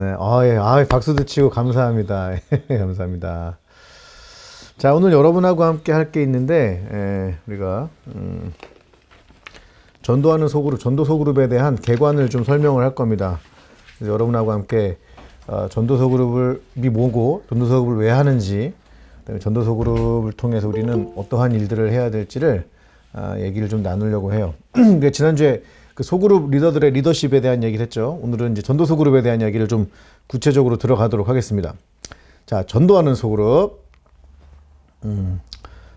네, 예, 박수도 치고 감사합니다. 감사합니다. 자, 오늘 여러분하고 함께 할 게 있는데, 우리가, 전도하는 소그룹, 전도 소그룹에 대한 개관을 좀 설명을 할 겁니다. 그래서 여러분하고 함께, 전도 소그룹이 뭐고, 전도 소그룹을 왜 하는지, 그다음에 전도 소그룹을 통해서 우리는 어떠한 일들을 해야 될지를, 얘기를 좀 나누려고 해요. 지난주에 그 소그룹 리더들의 리더십에 대한 얘기를 했죠. 오늘은 이제 전도 소그룹에 대한 이야기를 좀 구체적으로 들어가도록 하겠습니다. 자, 전도하는 소그룹.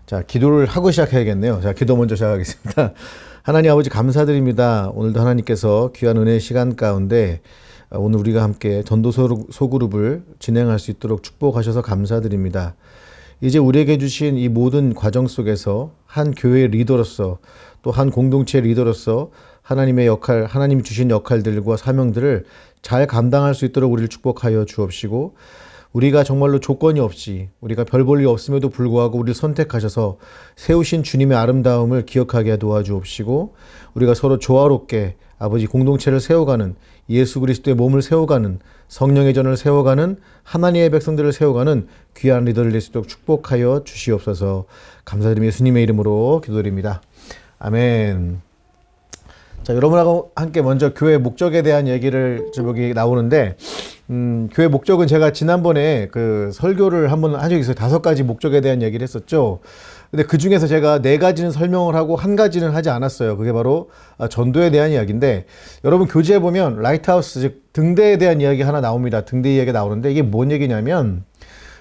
자, 기도를 하고 시작해야겠네요. 자, 기도 먼저 시작하겠습니다. 하나님 아버지 감사드립니다. 오늘도 하나님께서 귀한 은혜의 시간 가운데 오늘 우리가 함께 전도 소그룹을 진행할 수 있도록 축복하셔서 감사드립니다. 이제 우리에게 주신 이 모든 과정 속에서 한 교회의 리더로서 또 한 공동체의 리더로서 하나님의 역할, 하나님이 주신 역할들과 사명들을 잘 감당할 수 있도록 우리를 축복하여 주옵시고, 우리가 정말로 조건이 없이 우리가 별 볼 일 없음에도 불구하고 우리를 선택하셔서 세우신 주님의 아름다움을 기억하게 도와주옵시고, 우리가 서로 조화롭게 아버지 공동체를 세워가는, 예수 그리스도의 몸을 세워가는, 성령의 전을 세워가는, 하나님의 백성들을 세워가는 귀한 리더를 낼 수 있도록 축복하여 주시옵소서. 감사드리며 예수님의 이름으로 기도드립니다. 아멘. 자, 여러분하고 함께 먼저 교회 목적에 대한 얘기를 여기 나오는데, 교회 목적은 제가 지난번에 그 설교를 한번 한 적이 있어요. 5가지 목적에 대한 얘기를 했었죠. 근데 그 중에서 제가 4가지는 설명을 하고 1가지는 하지 않았어요. 그게 바로 전도에 대한 이야기인데, 여러분 교재에 보면 라이트하우스, 즉 등대에 대한 이야기 하나 나옵니다. 등대 이야기가 나오는데, 이게 뭔 얘기냐면,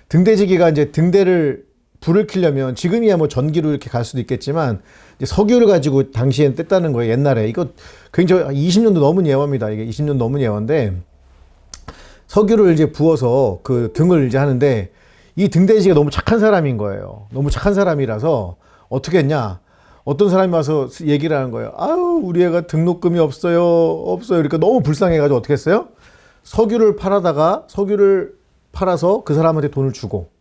등대지기가 이제 등대를 불을 켜려면 지금이야 뭐 전기로 이렇게 갈 수도 있겠지만 이제 석유를 가지고 당시엔 뗐다는 거예요. 옛날에 이거 굉장히 20년도 넘은 예화입니다. 이게 20년 넘은 예화인데, 석유를 이제 부어서 그 등을 이제 하는데, 이 등대지가 너무 착한 사람인 거예요. 너무 착한 사람이라서 어떻게 했냐? 어떤 사람이 와서 얘기를 하는 거예요. 아유, 우리 애가 등록금이 없어요. 그러니까 너무 불쌍해가지고 어떻게 했어요? 석유를 팔아서 그 사람한테 돈을 주고,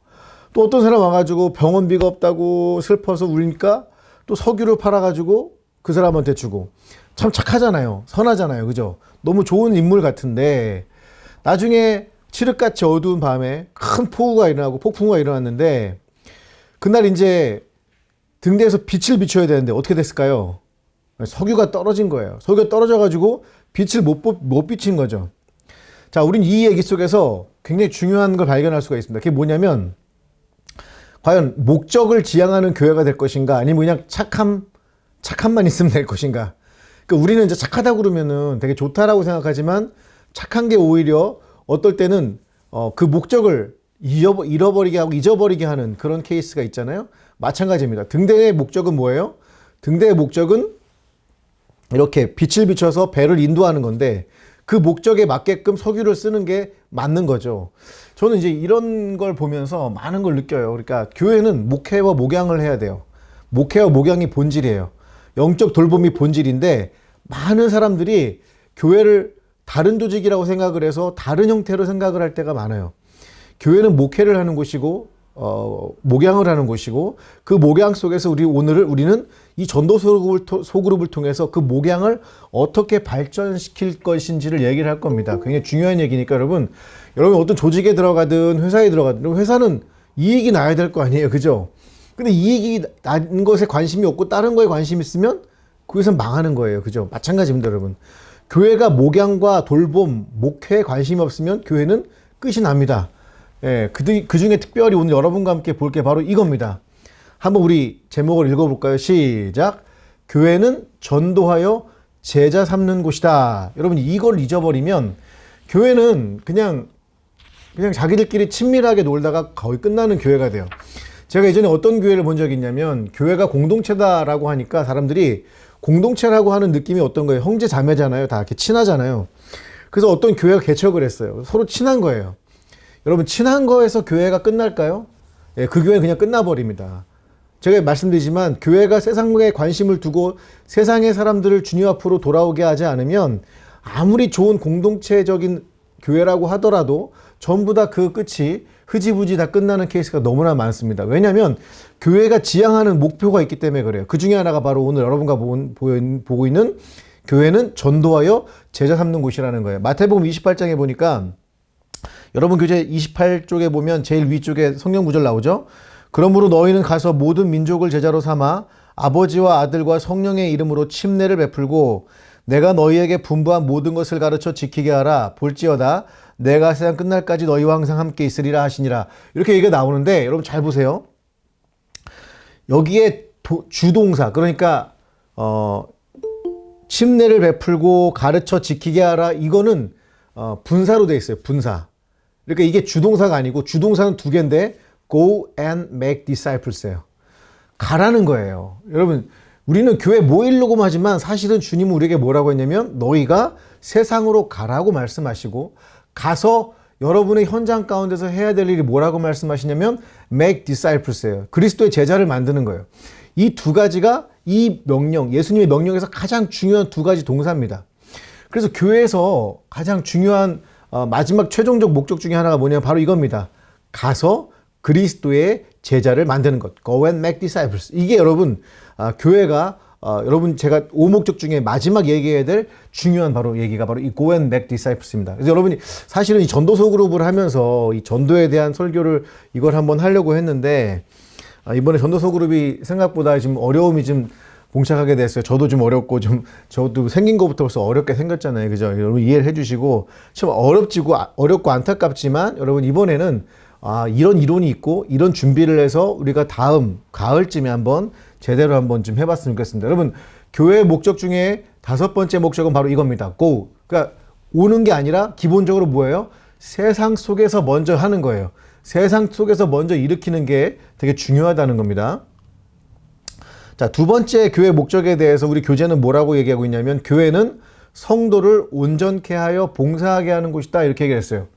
또 어떤 사람 와가지고 병원비가 없다고 슬퍼서 울니까 또 석유를 팔아가지고 그 사람한테 주고. 참 착하잖아요. 선하잖아요. 그죠? 너무 좋은 인물 같은데, 나중에 칠흑같이 어두운 밤에 큰 폭우가 일어나고 폭풍우가 일어났는데, 그날 이제 등대에서 빛을 비춰야 되는데 어떻게 됐을까요? 석유가 떨어진 거예요. 석유가 떨어져가지고 빛을 못 비친 거죠. 자, 우린 이 얘기 속에서 굉장히 중요한 걸 발견할 수가 있습니다. 그게 뭐냐면, 과연 목적을 지향하는 교회가 될 것인가, 아니면 그냥 착함만 있으면 될 것인가. 그러니까 우리는 이제 착하다고 그러면은 되게 좋다라고 생각하지만, 착한 게 오히려 어떨 때는 그 목적을 잃어버리게 하고 잊어버리게 하는 그런 케이스가 있잖아요. 마찬가지입니다. 등대의 목적은 뭐예요? 등대의 목적은 이렇게 빛을 비춰서 배를 인도하는 건데, 그 목적에 맞게끔 석유를 쓰는 게 맞는 거죠. 저는 이제 이런 걸 보면서 많은 걸 느껴요. 그러니까 교회는 목회와 목양을 해야 돼요. 목회와 목양이 본질이에요. 영적 돌봄이 본질인데, 많은 사람들이 교회를 다른 조직이라고 생각을 해서 다른 형태로 생각을 할 때가 많아요. 교회는 목회를 하는 곳이고, 목양을 하는 곳이고, 그 목양 속에서 우리는 이 전도 소그룹을 통해서 그 목양을 어떻게 발전시킬 것인지를 얘기를 할 겁니다. 굉장히 중요한 얘기니까 여러분 어떤 조직에 들어가든 회사에 들어가든, 회사는 이익이 나야 될 거 아니에요. 그죠? 근데 이익이 난 것에 관심이 없고 다른 거에 관심이 있으면 그 회사는 망하는 거예요. 그죠? 마찬가지입니다, 여러분. 교회가 목양과 돌봄, 목회에 관심이 없으면 교회는 끝이 납니다. 예, 그 중에 특별히 오늘 여러분과 함께 볼 게 바로 이겁니다. 한번 우리 제목을 읽어볼까요? 시작. 교회는 전도하여 제자 삼는 곳이다. 여러분, 이걸 잊어버리면 교회는 그냥 자기들끼리 친밀하게 놀다가 거의 끝나는 교회가 돼요. 제가 예전에 어떤 교회를 본 적이 있냐면, 교회가 공동체다라고 하니까 사람들이 공동체라고 하는 느낌이 어떤 거예요? 형제 자매잖아요. 다 이렇게 친하잖아요. 그래서 어떤 교회가 개척을 했어요. 서로 친한 거예요. 여러분, 친한 거에서 교회가 끝날까요? 예, 그 교회는 그냥 끝나버립니다. 제가 말씀드리지만, 교회가 세상에 관심을 두고 세상의 사람들을 주님 앞으로 돌아오게 하지 않으면, 아무리 좋은 공동체적인 교회라고 하더라도 전부 다 그 끝이 흐지부지 다 끝나는 케이스가 너무나 많습니다. 왜냐하면 교회가 지향하는 목표가 있기 때문에 그래요. 그 중에 하나가 바로 오늘 여러분과 보고 있는 교회는 전도하여 제자 삼는 곳이라는 거예요. 마태복음 28장에 보니까 여러분 교재 28쪽에 보면 제일 위쪽에 성경 구절 나오죠. 그러므로 너희는 가서 모든 민족을 제자로 삼아 아버지와 아들과 성령의 이름으로 침례를 베풀고 내가 너희에게 분부한 모든 것을 가르쳐 지키게 하라. 볼지어다 내가 세상 끝날까지 너희와 항상 함께 있으리라 하시니라. 이렇게 얘기가 나오는데 여러분 잘 보세요. 여기에 주동사, 그러니까 침례를 베풀고 가르쳐 지키게 하라, 이거는 분사로 되어 있어요. 분사. 그러니까 이게 주동사가 아니고, 주동사는 두 개인데 go and make disciples예요. 가라는 거예요. 여러분, 우리는 교회 모이려고 하지만 사실은 주님은 우리에게 뭐라고 했냐면 너희가 세상으로 가라고 말씀하시고, 가서 여러분의 현장 가운데서 해야 될 일이 뭐라고 말씀하시냐면 make disciples예요. 그리스도의 제자를 만드는 거예요. 이 두 가지가 이 명령, 예수님의 명령에서 가장 중요한 두 가지 동사입니다. 그래서 교회에서 가장 중요한 마지막 최종적 목적 중에 하나가 뭐냐면 바로 이겁니다. 가서 그리스도의 제자를 만드는 것. Go and make disciples. 이게 여러분 교회가 여러분 제가 5목적 중에 마지막 얘기해야 될 중요한 바로 얘기가 바로 이 Go and make disciples입니다. 그래서 여러분이 사실은 이 전도서 그룹을 하면서 이 전도에 대한 설교를 이걸 한번 하려고 했는데 이번에 전도서 그룹이 생각보다 지금 어려움이 좀 봉착하게 됐어요. 저도 좀 어렵고 저도 생긴 것부터 벌써 어렵게 생겼잖아요. 그죠? 여러분 이해를 해주시고 참 어렵고 안타깝지만 여러분 이번에는 이런 이론이 있고 이런 준비를 해서 우리가 다음 가을쯤에 한번 제대로 한번 좀 해봤으면 좋겠습니다. 여러분 교회의 목적 중에 5번째 목적은 바로 이겁니다. Go. 그러니까 오는 게 아니라 기본적으로 뭐예요? 세상 속에서 먼저 하는 거예요. 세상 속에서 먼저 일으키는 게 되게 중요하다는 겁니다. 자, 두 번째 교회 목적에 대해서 우리 교재는 뭐라고 얘기하고 있냐면 교회는 성도를 온전케 하여 봉사하게 하는 곳이다 이렇게 얘기했어요.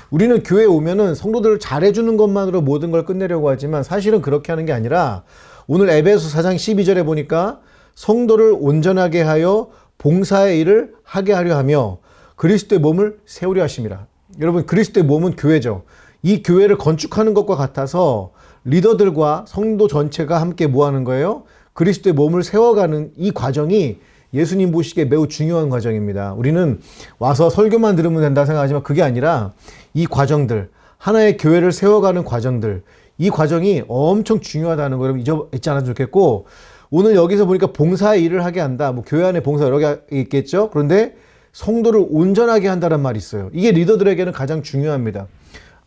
우리는 교회에 오면은 성도들을 잘해주는 것만으로 모든 걸 끝내려고 하지만 사실은 그렇게 하는 게 아니라 오늘 에베소 4장 12절에 보니까 성도를 온전하게 하여 봉사의 일을 하게 하려 하며 그리스도의 몸을 세우려 하심이라. 여러분 그리스도의 몸은 교회죠. 이 교회를 건축하는 것과 같아서 리더들과 성도 전체가 함께 뭐 하는 거예요? 그리스도의 몸을 세워가는 이 과정이 예수님 보시기에 매우 중요한 과정입니다. 우리는 와서 설교만 들으면 된다 생각하지만 그게 아니라 이 과정들, 하나의 교회를 세워가는 과정들, 이 과정이 엄청 중요하다는 거 여러분 잊지 않아도 좋겠고, 오늘 여기서 보니까 봉사의 일을 하게 한다. 뭐 교회 안에 봉사 여러 개 있겠죠. 그런데 성도를 온전하게 한다는 말이 있어요. 이게 리더들에게는 가장 중요합니다.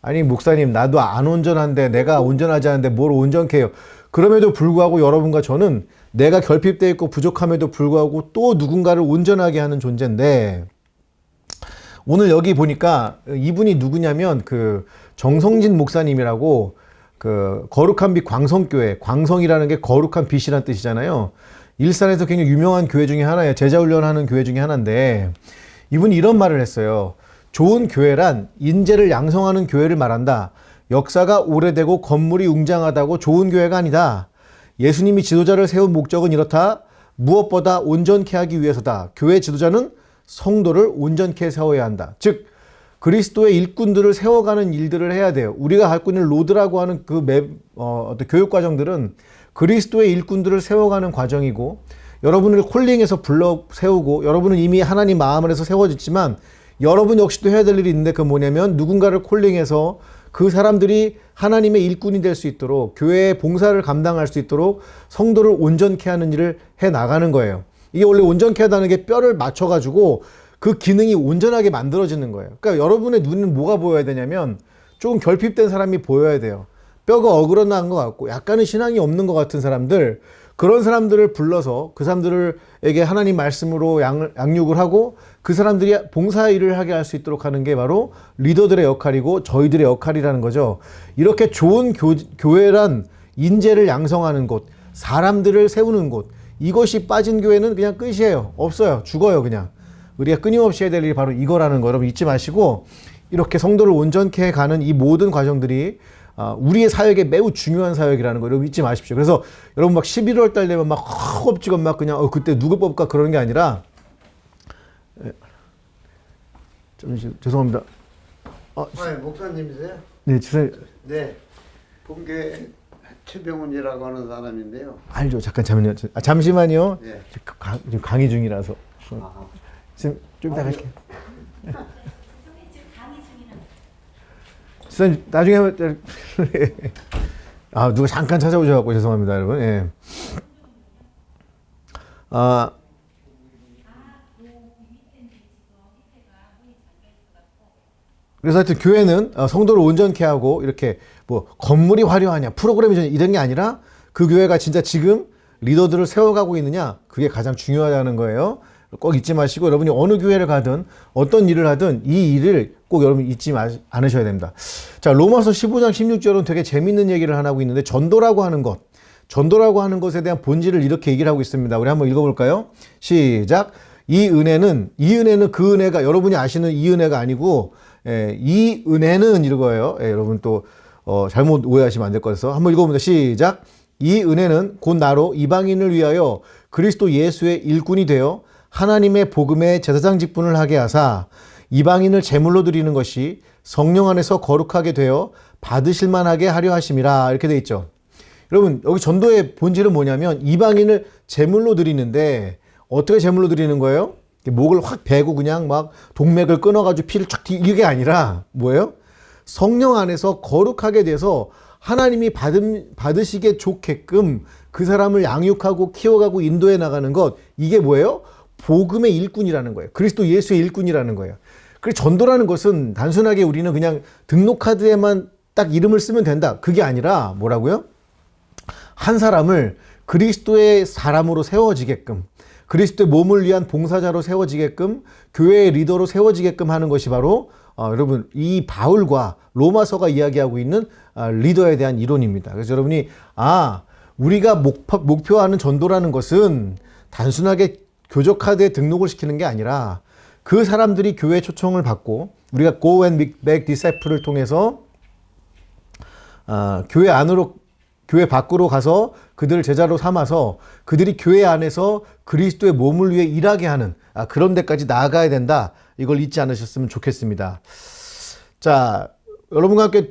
아니 목사님 나도 안 온전한데 내가 온전하지 않은데 뭘 온전케 해요. 그럼에도 불구하고 여러분과 저는 내가 결핍되어 있고 부족함에도 불구하고 또 누군가를 온전하게 하는 존재인데, 오늘 여기 보니까 이분이 누구냐면 그 정성진 목사님이라고, 그 거룩한 빛 광성교회, 광성이라는 게 거룩한 빛이라는 뜻이잖아요. 일산에서 굉장히 유명한 교회 중에 하나예요. 제자훈련하는 교회 중에 하나인데 이분이 이런 말을 했어요. 좋은 교회란 인재를 양성하는 교회를 말한다. 역사가 오래되고 건물이 웅장하다고 좋은 교회가 아니다. 예수님이 지도자를 세운 목적은 이렇다. 무엇보다 온전케 하기 위해서다. 교회 지도자는 성도를 온전케 세워야 한다. 즉 그리스도의 일꾼들을 세워가는 일들을 해야 돼요. 우리가 갖고 있는 로드라고 하는 그 어떤 교육 과정들은 그리스도의 일꾼들을 세워가는 과정이고, 여러분을 콜링해서 불러 세우고 여러분은 이미 하나님 마음 안에서 세워졌지만 여러분 역시도 해야 될 일이 있는데 그건 뭐냐면 누군가를 콜링해서 그 사람들이 하나님의 일꾼이 될 수 있도록 교회의 봉사를 감당할 수 있도록 성도를 온전케 하는 일을 해 나가는 거예요. 이게 원래 온전케 하다는 게 뼈를 맞춰가지고 그 기능이 온전하게 만들어지는 거예요. 그러니까 여러분의 눈은 뭐가 보여야 되냐면 조금 결핍된 사람이 보여야 돼요. 뼈가 어그러난 것 같고 약간은 신앙이 없는 것 같은 사람들, 그런 사람들을 불러서 그 사람들에게 하나님 말씀으로 양육을 하고 그 사람들이 봉사 일을 하게 할 수 있도록 하는 게 바로 리더들의 역할이고 저희들의 역할이라는 거죠. 이렇게 좋은 교회란 인재를 양성하는 곳, 사람들을 세우는 곳, 이것이 빠진 교회는 그냥 끝이에요. 없어요. 죽어요 그냥. 우리가 끊임없이 해야 될 일이 바로 이거라는 거 여러분 잊지 마시고, 이렇게 성도를 온전케 가는 이 모든 과정들이 우리의 사역에 매우 중요한 사역이라는 거 여러분 잊지 마십시오. 그래서 여러분 막 11월 달 되면 막 허겁지겁 막 그냥 그때 누구 뽑을까 그러는 게 아니라, 죄송합니다. 목사님이세요? 네, 주세요. 네. 본교회 최병훈이라고 하는 사람인데요. 알죠. 잠깐만요. 잠시만요. 네. 지금 강의 중이라서. 지금 좀 이따 갈게요. 집사님 나중에 누가 잠깐 찾아오셔갖고 죄송합니다, 여러분. 예. 그래서 하여튼 교회는 성도를 온전케 하고 이렇게 뭐 건물이 화려하냐 프로그램이 이런 게 아니라 그 교회가 진짜 지금 리더들을 세워가고 있느냐 그게 가장 중요하다는 거예요. 꼭 잊지 마시고 여러분이 어느 교회를 가든 어떤 일을 하든 이 일을 꼭 여러분 잊지 않으셔야 됩니다. 자, 로마서 15장 16절은 되게 재밌는 얘기를 하고 있는데 전도라고 하는 것에 대한 본질을 이렇게 얘기를 하고 있습니다. 우리 한번 읽어볼까요? 시작. 이 은혜는 그 은혜가 여러분이 아시는 이 은혜가 아니고 이 은혜는 이거예요. 여러분 또 잘못 오해하시면 안 될 것 같아서 한번 읽어봅니다. 시작. 이 은혜는 곧 나로 이방인을 위하여 그리스도 예수의 일꾼이 되어 하나님의 복음의 제사장 직분을 하게 하사 이방인을 제물로 드리는 것이 성령 안에서 거룩하게 되어 받으실 만하게 하려 하심이라 이렇게 돼 있죠. 여러분 여기 전도의 본질은 뭐냐면 이방인을 제물로 드리는데 어떻게 제물로 드리는 거예요? 목을 확 베고 그냥 막 동맥을 끊어가지고 피를 쫙 이게 아니라 뭐예요? 성령 안에서 거룩하게 돼서 하나님이 받으시게 좋게끔 그 사람을 양육하고 키워가고 인도해 나가는 것 이게 뭐예요? 복음의 일꾼이라는 거예요. 그리스도 예수의 일꾼이라는 거예요. 그래서 전도라는 것은 단순하게 우리는 그냥 등록카드에만 딱 이름을 쓰면 된다. 그게 아니라 뭐라고요? 한 사람을 그리스도의 사람으로 세워지게끔 그리스도의 몸을 위한 봉사자로 세워지게끔 교회의 리더로 세워지게끔 하는 것이 바로 여러분 이 바울과 로마서가 이야기하고 있는 리더에 대한 이론입니다. 그래서 여러분이 우리가 목표하는 전도라는 것은 단순하게 교적카드에 등록을 시키는 게 아니라 그 사람들이 교회 초청을 받고 우리가 Go and Make Disciple을 통해서 교회 안으로 교회 밖으로 가서 그들을 제자로 삼아서 그들이 교회 안에서 그리스도의 몸을 위해 일하게 하는 그런 데까지 나아가야 된다. 이걸 잊지 않으셨으면 좋겠습니다. 자, 여러분과 함께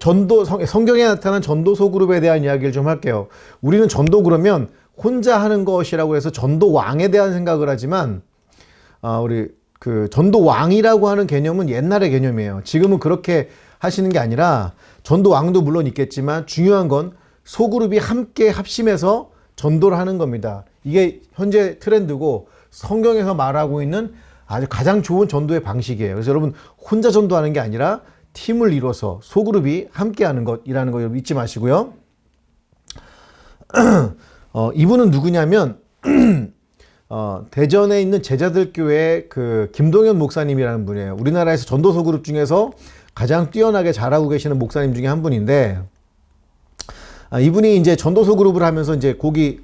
성경에 나타난 전도소 그룹에 대한 이야기를 좀 할게요. 우리는 전도 그러면 혼자 하는 것이라고 해서 전도 왕에 대한 생각을 하지만 우리 그 전도 왕이라고 하는 개념은 옛날의 개념이에요. 지금은 그렇게 하시는 게 아니라 전도 왕도 물론 있겠지만 중요한 건 소그룹이 함께 합심해서 전도를 하는 겁니다. 이게 현재 트렌드고 성경에서 말하고 있는 아주 가장 좋은 전도의 방식이에요. 그래서 여러분 혼자 전도하는 게 아니라 팀을 이뤄서 소그룹이 함께 하는 것이라는 거 여러분 잊지 마시고요. 이분은 누구냐면 대전에 있는 제자들 교회 그 김동현 목사님이라는 분이에요. 우리나라에서 전도소 그룹 중에서 가장 뛰어나게 잘하고 계시는 목사님 중에 한 분인데 이분이 이제 전도소 그룹을 하면서 이제 거기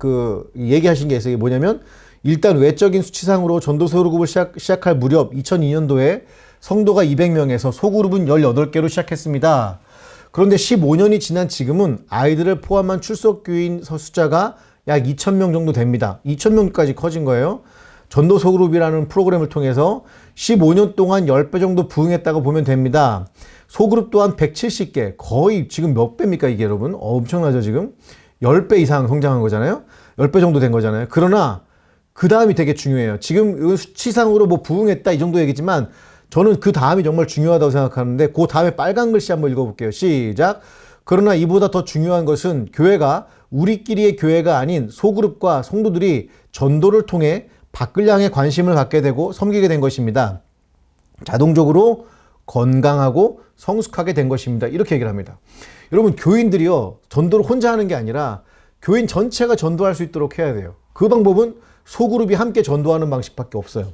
얘기하신 게 있어요. 뭐냐면 일단 외적인 수치상으로 전도소 그룹을 시작할 무렵 2002년도에 성도가 200명에서 소그룹은 18개로 시작했습니다. 그런데 15년이 지난 지금은 아이들을 포함한 출석교인 숫자가 약 2,000명 정도 됩니다. 2,000명까지 커진 거예요. 전도소 그룹이라는 프로그램을 통해서 15년 동안 10배 정도 부흥했다고 보면 됩니다. 소그룹 또한 170개, 거의 지금 몇 배입니까 이게 여러분? 엄청나죠 지금? 10배 이상 성장한 거잖아요? 10배 정도 된 거잖아요. 그러나 그 다음이 되게 중요해요. 지금 수치상으로 뭐 부흥했다 이 정도 얘기지만 저는 그 다음이 정말 중요하다고 생각하는데 그 다음에 빨간 글씨 한번 읽어볼게요. 시작. 그러나 이보다 더 중요한 것은 교회가 우리끼리의 교회가 아닌 소그룹과 성도들이 전도를 통해 밖을 향해 관심을 갖게 되고 섬기게 된 것입니다. 자동적으로 건강하고 성숙하게 된 것입니다. 이렇게 얘기를 합니다. 여러분 교인들이요 전도를 혼자 하는 게 아니라 교인 전체가 전도할 수 있도록 해야 돼요. 그 방법은 소그룹이 함께 전도하는 방식밖에 없어요.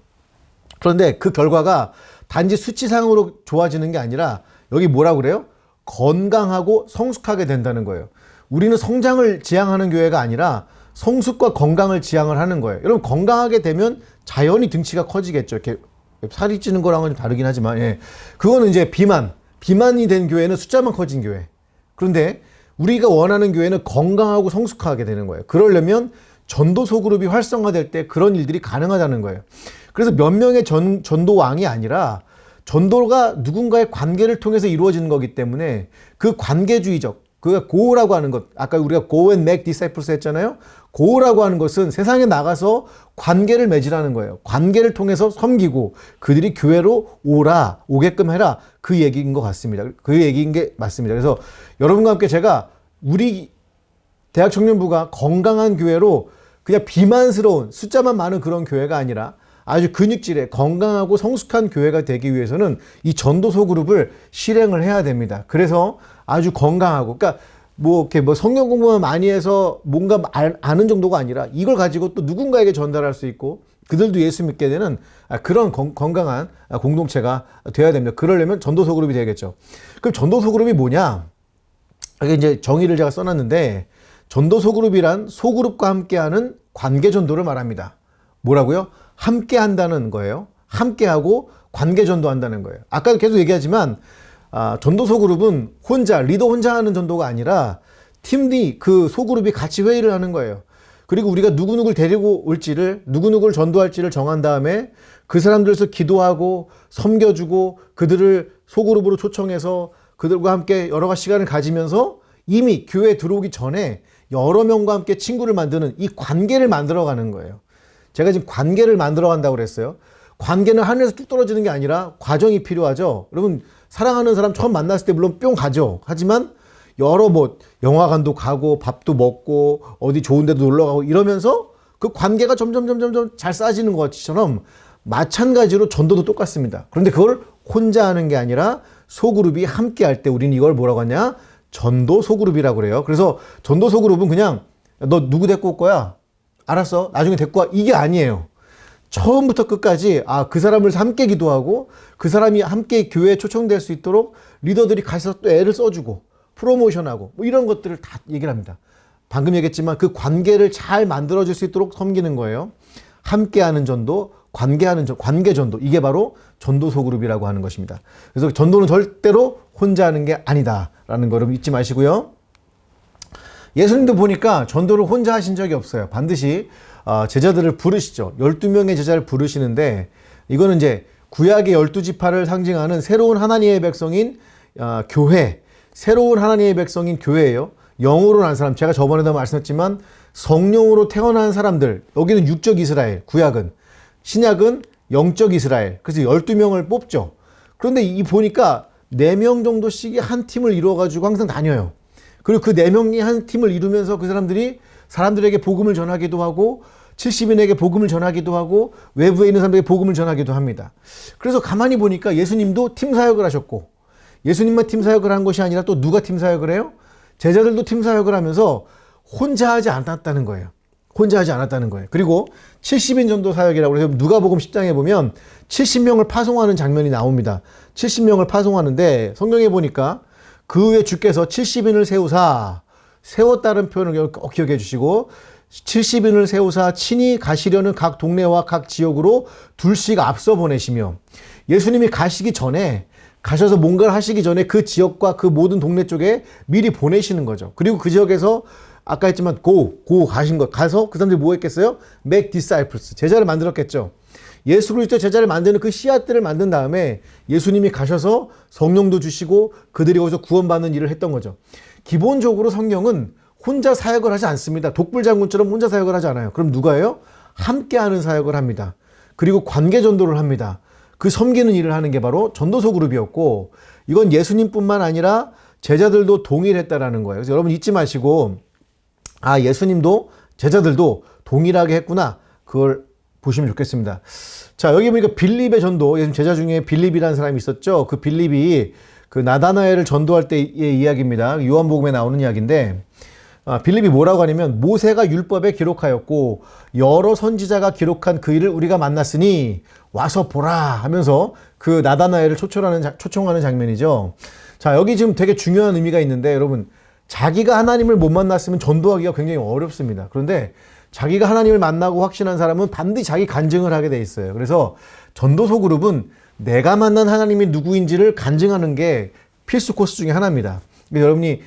그런데 그 결과가 단지 수치상으로 좋아지는 게 아니라 여기 뭐라 그래요? 건강하고 성숙하게 된다는 거예요. 우리는 성장을 지향하는 교회가 아니라 성숙과 건강을 지향을 하는 거예요. 여러분 건강하게 되면 자연히 등치가 커지겠죠. 이렇게 살이 찌는 거랑은 좀 다르긴 하지만 그거는 이제 비만이 된 교회는 숫자만 커진 교회. 그런데 우리가 원하는 교회는 건강하고 성숙하게 되는 거예요. 그러려면 전도소 그룹이 활성화될 때 그런 일들이 가능하다는 거예요. 그래서 몇 명의 전도왕이 아니라 전도가 누군가의 관계를 통해서 이루어지는 거기 때문에 그 관계주의적 그 go라고 하는 것, 아까 우리가 go and make disciples 했잖아요. go라고 하는 것은 세상에 나가서 관계를 맺으라는 거예요. 관계를 통해서 섬기고 그들이 교회로 오게끔 해라. 그 얘기인 것 같습니다. 그 얘기인 게 맞습니다. 그래서 여러분과 함께 제가 우리 대학 청년부가 건강한 교회로 그냥 비만스러운 숫자만 많은 그런 교회가 아니라 아주 근육질의 건강하고 성숙한 교회가 되기 위해서는 이 전도소 그룹을 실행을 해야 됩니다. 그래서 아주 건강하고, 그러니까 이렇게 성경 공부만 많이 해서 뭔가 아는 정도가 아니라 이걸 가지고 또 누군가에게 전달할 수 있고 그들도 예수 믿게 되는 그런 건강한 공동체가 되어야 됩니다. 그러려면 전도소 그룹이 되겠죠. 그럼 전도소 그룹이 뭐냐? 이게 이제 정의를 제가 써놨는데, 전도소 그룹이란 소그룹과 함께하는 관계 전도를 말합니다. 뭐라고요? 함께 한다는 거예요. 함께하고 관계 전도한다는 거예요. 아까 계속 얘기하지만 전도소 그룹은 리더 혼자 하는 전도가 아니라 팀이 그 소그룹이 같이 회의를 하는 거예요. 그리고 우리가 누구누구를 데리고 올지를, 누구누구를 전도할지를 정한 다음에 그 사람들에서 기도하고 섬겨주고 그들을 소그룹으로 초청해서 그들과 함께 여러 가지 시간을 가지면서 이미 교회에 들어오기 전에 여러 명과 함께 친구를 만드는 이 관계를 만들어가는 거예요. 제가 지금 관계를 만들어간다고 그랬어요. 관계는 하늘에서 뚝 떨어지는 게 아니라 과정이 필요하죠. 여러분, 사랑하는 사람 처음 만났을 때 물론 뿅 가죠. 하지만 여러 영화관도 가고 밥도 먹고 어디 좋은 데도 놀러 가고 이러면서 그 관계가 점점 잘 쌓아지는 것처럼 마찬가지로 전도도 똑같습니다. 그런데 그걸 혼자 하는 게 아니라 소그룹이 함께 할 때 우리는 이걸 뭐라고 하냐? 전도 소그룹이라고 그래요. 그래서 전도 소그룹은 그냥 너 누구 데리고 올 거야? 알았어. 나중에 데리고 와. 이게 아니에요. 처음부터 끝까지 그 사람을 함께 기도하고 그 사람이 함께 교회에 초청될 수 있도록 리더들이 가서 또 애를 써주고 프로모션하고 이런 것들을 다 얘기를 합니다. 방금 얘기했지만 그 관계를 잘 만들어줄 수 있도록 섬기는 거예요. 함께하는 전도, 관계 전도, 이게 바로 전도소 그룹이라고 하는 것입니다. 그래서 전도는 절대로 혼자 하는 게 아니다라는 거 여러분 잊지 마시고요. 예수님도 보니까 전도를 혼자 하신 적이 없어요. 반드시 제자들을 부르시죠. 12명의 제자를 부르시는데, 이거는 이제 구약의 12지파를 상징하는 새로운 하나님의 백성인 교회, 새로운 하나님의 백성인 교회예요. 영으로 난 사람, 제가 저번에도 말씀했지만 성령으로 태어난 사람들, 여기는 육적 이스라엘, 구약은, 신약은 영적 이스라엘. 그래서 12명을 뽑죠. 그런데 보니까 4명 정도씩이 한 팀을 이루어가지고 항상 다녀요. 그리고 그 4명이 한 팀을 이루면서 그 사람들에게 복음을 전하기도 하고 70인에게 복음을 전하기도 하고 외부에 있는 사람들에게 복음을 전하기도 합니다. 그래서 가만히 보니까 예수님도 팀 사역을 하셨고, 예수님만 팀 사역을 한 것이 아니라 또 누가 팀 사역을 해요? 제자들도 팀 사역을 하면서 혼자 하지 않았다는 거예요. 혼자 하지 않았다는 거예요. 그리고 70인 전도 사역이라고 해서 누가복음 10장에 보면 70명을 파송하는 장면이 나옵니다. 70명을 파송하는데 성경에 보니까 그 후에 주께서 70인을 세웠다는 표현을 꼭 기억해 주시고, 70인을 세우사 친히 가시려는 각 동네와 각 지역으로 둘씩 앞서 보내시며, 예수님이 가셔서 뭔가를 하시기 전에 그 지역과 그 모든 동네 쪽에 미리 보내시는 거죠. 그리고 그 지역에서 아까 했지만 가서 그 사람들이 뭐 했겠어요? make disciples, 제자를 만들었겠죠. 예수 그리스도 제자를 만드는 그 씨앗들을 만든 다음에 예수님이 가셔서 성령도 주시고 그들이 거기서 구원받는 일을 했던 거죠. 기본적으로 성경은 혼자 사역을 하지 않습니다. 독불장군처럼 혼자 사역을 하지 않아요. 그럼 누가 해요? 함께하는 사역을 합니다. 그리고 관계 전도를 합니다. 그 섬기는 일을 하는 게 바로 전도소 그룹이었고, 이건 예수님뿐만 아니라 제자들도 동일했다라는 거예요. 그래서 여러분 잊지 마시고, 예수님도 제자들도 동일하게 했구나, 그걸 보시면 좋겠습니다. 자, 여기 보니까 빌립의 전도, 예수님 제자 중에 빌립이라는 사람이 있었죠. 그 빌립이 그 나다나엘을 전도할 때의 이야기입니다. 요한복음에 나오는 이야기인데, 빌립이 뭐라고 하냐면, 모세가 율법에 기록하였고 여러 선지자가 기록한 그 일을 우리가 만났으니 와서 보라 하면서 그 나다나엘을 초청하는 장면이죠. 자, 여기 지금 되게 중요한 의미가 있는데, 여러분, 자기가 하나님을 못 만났으면 전도하기가 굉장히 어렵습니다. 그런데 자기가 하나님을 만나고 확신한 사람은 반드시 자기 간증을 하게 돼 있어요. 그래서 전도소 그룹은 내가 만난 하나님이 누구인지를 간증하는 게 필수 코스 중에 하나입니다. 여러분이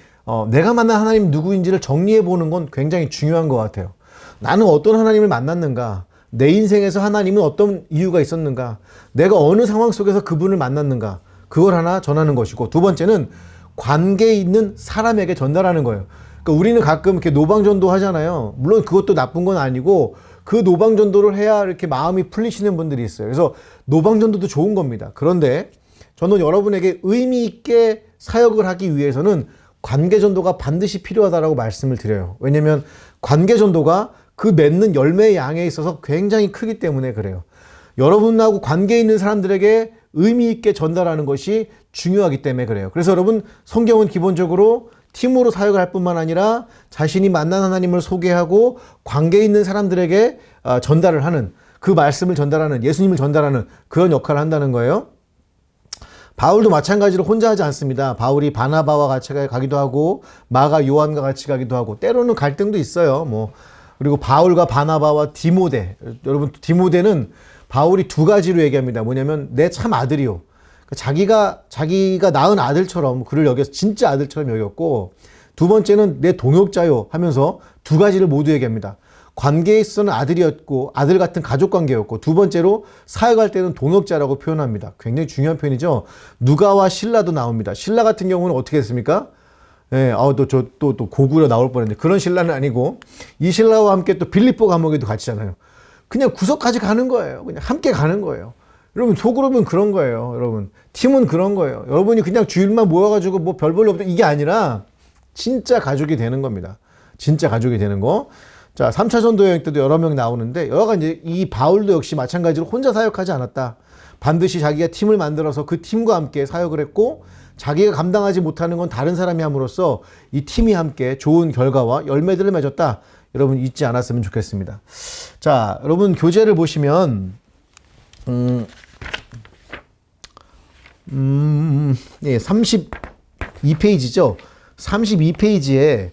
내가 만난 하나님 누구인지를 정리해 보는 건 굉장히 중요한 것 같아요. 나는 어떤 하나님을 만났는가? 내 인생에서 하나님은 어떤 이유가 있었는가? 내가 어느 상황 속에서 그분을 만났는가? 그걸 하나 전하는 것이고, 두 번째는 관계에 있는 사람에게 전달하는 거예요. 그러니까 우리는 가끔 이렇게 노방전도 하잖아요. 물론 그것도 나쁜 건 아니고 그 노방전도를 해야 이렇게 마음이 풀리시는 분들이 있어요. 그래서 노방전도도 좋은 겁니다. 그런데 저는 여러분에게 의미 있게 사역을 하기 위해서는 관계전도가 반드시 필요하다라고 말씀을 드려요. 왜냐면 관계전도가 그 맺는 열매의 양에 있어서 굉장히 크기 때문에 그래요. 여러분하고 관계 있는 사람들에게 의미 있게 전달하는 것이 중요하기 때문에 그래요. 그래서 여러분, 성경은 기본적으로 팀으로 사역을 할 뿐만 아니라 자신이 만난 하나님을 소개하고 관계 있는 사람들에게 전달을 하는, 그 말씀을 전달하는, 예수님을 전달하는 그런 역할을 한다는 거예요. 바울도 마찬가지로 혼자 하지 않습니다. 바울이 바나바와 같이 가기도 하고 마가 요한과 같이 가기도 하고 때로는 갈등도 있어요. 그리고 바울과 바나바와 디모데, 여러분 디모데는 바울이 두 가지로 얘기합니다. 뭐냐면 내 참 아들이요. 자기가 낳은 아들처럼 그를 여겨서 진짜 아들처럼 여겼고, 두 번째는 내 동역자요 하면서 두 가지를 모두 얘기합니다. 관계에 있어서는 아들이었고 아들 같은 가족 관계였고, 두 번째로 사역할 때는 동역자라고 표현합니다. 굉장히 중요한 표현이죠. 누가와 실라도 나옵니다. 실라 같은 경우는 어떻게 했습니까? 예, 또 고구려 나올 뻔했는데 그런 신라는 아니고, 이 신라와 함께 또 빌립보 감옥에도 같이잖아요. 그냥 구석까지 가는 거예요. 그냥 함께 가는 거예요. 여러분, 소그룹은 그런 거예요. 여러분, 팀은 그런 거예요. 여러분이 그냥 주일만 모여가지고 뭐 별 볼일 없다 이게 아니라 진짜 가족이 되는 겁니다. 진짜 가족이 되는 거. 자, 3차 전도 여행 때도 여러 명 나오는데, 여러가 이제 이 바울도 역시 마찬가지로 혼자 사역하지 않았다. 반드시 자기가 팀을 만들어서 그 팀과 함께 사역을 했고, 자기가 감당하지 못하는 건 다른 사람이 함으로써 이 팀이 함께 좋은 결과와 열매들을 맺었다. 여러분 잊지 않았으면 좋겠습니다. 자, 여러분 교재를 보시면 예, 32페이지죠. 32페이지에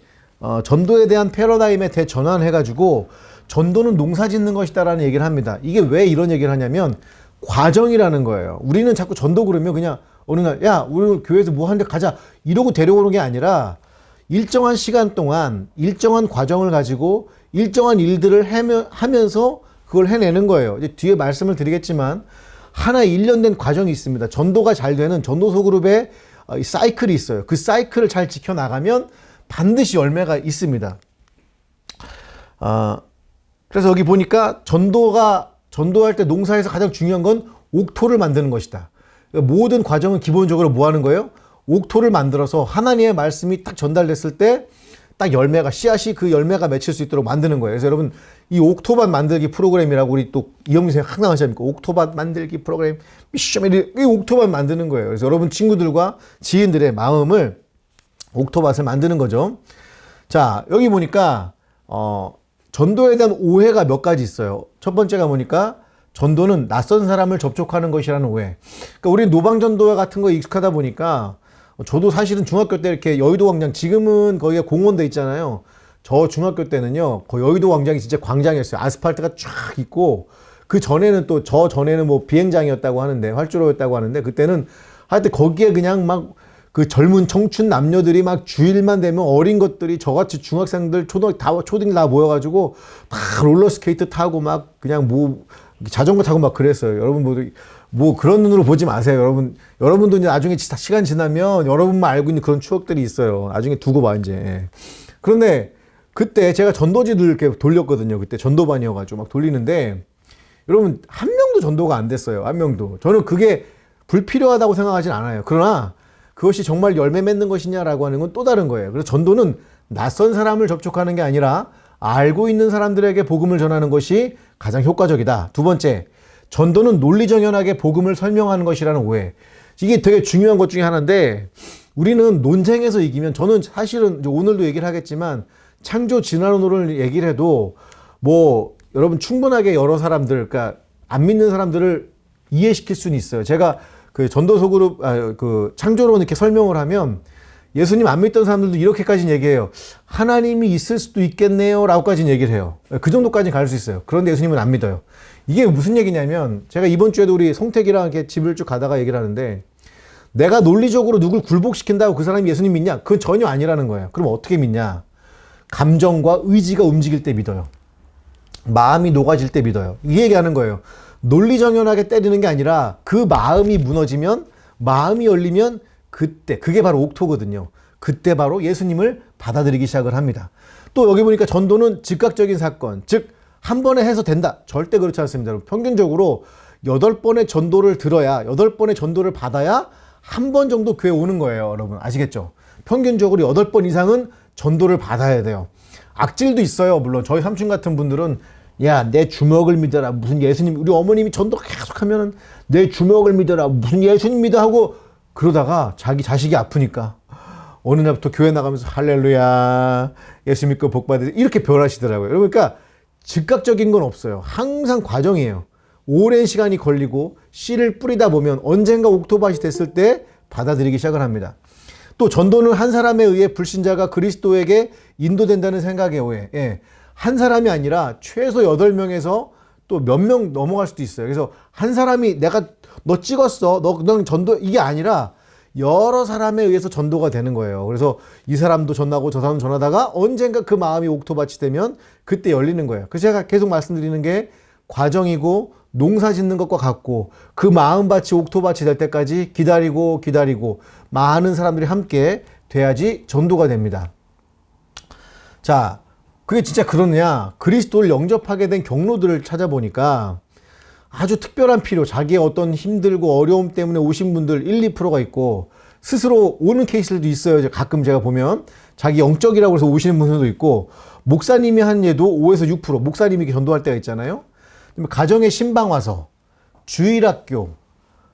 전도에 대한 패러다임에 대전환해가지고 전도는 농사 짓는 것이다라는 얘기를 합니다. 이게 왜 이런 얘기를 하냐면 과정이라는 거예요. 우리는 자꾸 전도 그러면 그냥 어느 날, 야, 우리 교회에서 뭐 하는데 가자 이러고 데려오는 게 아니라 일정한 시간 동안 일정한 과정을 가지고 일정한 일들을 하면서 그걸 해내는 거예요. 이제 뒤에 말씀을 드리겠지만 하나의 일련된 과정이 있습니다. 전도가 잘 되는 전도소 그룹의 사이클이 있어요. 그 사이클을 잘 지켜나가면 반드시 열매가 있습니다. 그래서 여기 보니까 전도할 때 농사에서 가장 중요한 건 옥토를 만드는 것이다. 모든 과정은 기본적으로 뭐 하는 거예요? 옥토를 만들어서 하나님의 말씀이 딱 전달됐을 때 딱 열매가, 씨앗이 그 열매가 맺힐 수 있도록 만드는 거예요. 그래서 여러분, 이 옥토밭 만들기 프로그램이라고 우리 또 이영민 선생님 항상 하시니까 옥토밭 만들기 프로그램, 이 옥토밭 만드는 거예요. 그래서 여러분 친구들과 지인들의 마음을 옥토밭을 만드는 거죠. 자, 여기 보니까 전도에 대한 오해가 몇 가지 있어요. 첫 번째가 보니까 전도는 낯선 사람을 접촉하는 것이라는 오해. 그러니까 우리 노방전도 같은 거 익숙하다 보니까, 저도 사실은 중학교 때 이렇게 여의도 광장, 지금은 거기가 공원돼 있잖아요. 저 중학교 때는요, 그 여의도 광장이 진짜 광장이었어요. 아스팔트가 쫙 있고, 그 전에는 또, 저 전에는 뭐 비행장이었다고 하는데, 활주로였다고 하는데, 그때는 하여튼 거기에 그냥 막 그 젊은 청춘 남녀들이 막 주일만 되면 어린 것들이 저같이 중학생들, 초등 다 모여가지고 다 롤러스케이트 타고 막 그냥 뭐 자전거 타고 막 그랬어요. 여러분 뭐 그런 눈으로 보지 마세요. 여러분도 이제 나중에 시간 지나면 여러분만 알고 있는 그런 추억들이 있어요. 나중에 두고 봐, 이제. 그런데 그때 제가 전도지들 이렇게 돌렸거든요. 그때 전도반이어가지고 막 돌리는데, 여러분, 한 명도 전도가 안 됐어요. 한 명도. 저는 그게 불필요하다고 생각하진 않아요. 그러나 그것이 정말 열매 맺는 것이냐라고 하는 건 또 다른 거예요. 그래서 전도는 낯선 사람을 접촉하는 게 아니라 알고 있는 사람들에게 복음을 전하는 것이 가장 효과적이다. 두 번째, 전도는 논리정연하게 복음을 설명하는 것이라는 오해. 이게 되게 중요한 것 중에 하나인데, 우리는 논쟁에서 이기면, 저는 사실은 이제 오늘도 얘기를 하겠지만 창조 진화론을 얘기를 해도 뭐 여러분 충분하게 여러 사람들, 그러니까 안 믿는 사람들을 이해시킬 수는 있어요. 제가 그 전도소 그룹, 그 창조론 이렇게 설명을 하면 예수님 안 믿던 사람들도 이렇게까지는 얘기해요. 하나님이 있을 수도 있겠네요 라고까지는 얘기를 해요. 그 정도까지는 갈 수 있어요. 그런데 예수님은 안 믿어요. 이게 무슨 얘기냐면, 제가 이번 주에도 우리 송택이랑 이렇게 집을 쭉 가다가 얘기를 하는데, 내가 논리적으로 누굴 굴복시킨다고 그 사람이 예수님 믿냐? 그건 전혀 아니라는 거예요. 그럼 어떻게 믿냐? 감정과 의지가 움직일 때 믿어요. 마음이 녹아질 때 믿어요. 이 얘기하는 거예요. 논리정연하게 때리는 게 아니라 그 마음이 무너지면, 마음이 열리면 그때 그게 바로 옥토거든요. 그때 바로 예수님을 받아들이기 시작을 합니다. 또 여기 보니까 전도는 즉각적인 사건, 즉 한 번에 해서 된다. 절대 그렇지 않습니다. 여러분. 평균적으로 8번의 전도를 들어야 8번의 전도를 받아야 한 번 정도 교회 오는 거예요. 여러분 아시겠죠? 평균적으로 8번 이상은 전도를 받아야 돼요. 악질도 있어요. 물론 저희 삼촌 같은 분들은 야, 내 주먹을 믿어라. 무슨 예수님, 우리 어머님이 전도 계속하면은 내 주먹을 믿어라. 무슨 예수님 믿어 하고 그러다가 자기 자식이 아프니까 어느 날부터 교회 나가면서 할렐루야, 예수 믿고 복 받으세요. 이렇게 변하시더라고요. 그러니까 즉각적인 건 없어요. 항상 과정이에요. 오랜 시간이 걸리고 씨를 뿌리다 보면 언젠가 옥토밭이 됐을 때 받아들이기 시작을 합니다. 또 전도는 한 사람에 의해 불신자가 그리스도에게 인도된다는 생각에 의해 한 사람이 아니라 최소 8명에서 또 몇 명 넘어갈 수도 있어요. 그래서 한 사람이 내가 너 찍었어. 너 전도 이게 아니라 여러 사람에 의해서 전도가 되는 거예요. 그래서 이 사람도 전하고 저 사람도 전하다가 언젠가 그 마음이 옥토밭이 되면 그때 열리는 거예요. 그래서 제가 계속 말씀드리는 게 과정이고 농사 짓는 것과 같고 그 마음밭이 옥토밭이 될 때까지 기다리고 많은 사람들이 함께 돼야지 전도가 됩니다. 자, 그게 진짜 그러냐? 그리스도를 영접하게 된 경로들을 찾아보니까 아주 특별한 필요, 자기의 어떤 힘들고 어려움 때문에 오신 분들 1, 2%가 있고 스스로 오는 케이스들도 있어요. 가끔 제가 보면 자기 영적이라고 해서 오시는 분들도 있고 목사님이 한 예도 5에서 6% 목사님이 전도할 때가 있잖아요. 가정의 신방와서, 주일학교,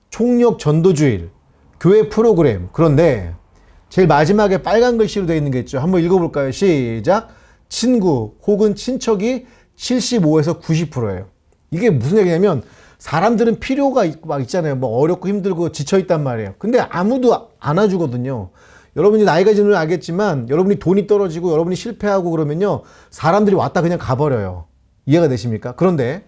총력 전도주일, 교회 프로그램. 그런데 제일 마지막에 빨간 글씨로 되어 있는 게 있죠. 한번 읽어볼까요? 시작. 친구 혹은 친척이 75에서 90%예요. 이게 무슨 얘기냐면 사람들은 필요가 막 있잖아요. 뭐 어렵고 힘들고 지쳐있단 말이에요. 근데 아무도 안아주거든요. 여러분이 나이가 지면 알겠지만 여러분이 돈이 떨어지고 여러분이 실패하고 그러면요. 사람들이 왔다 그냥 가버려요. 이해가 되십니까? 그런데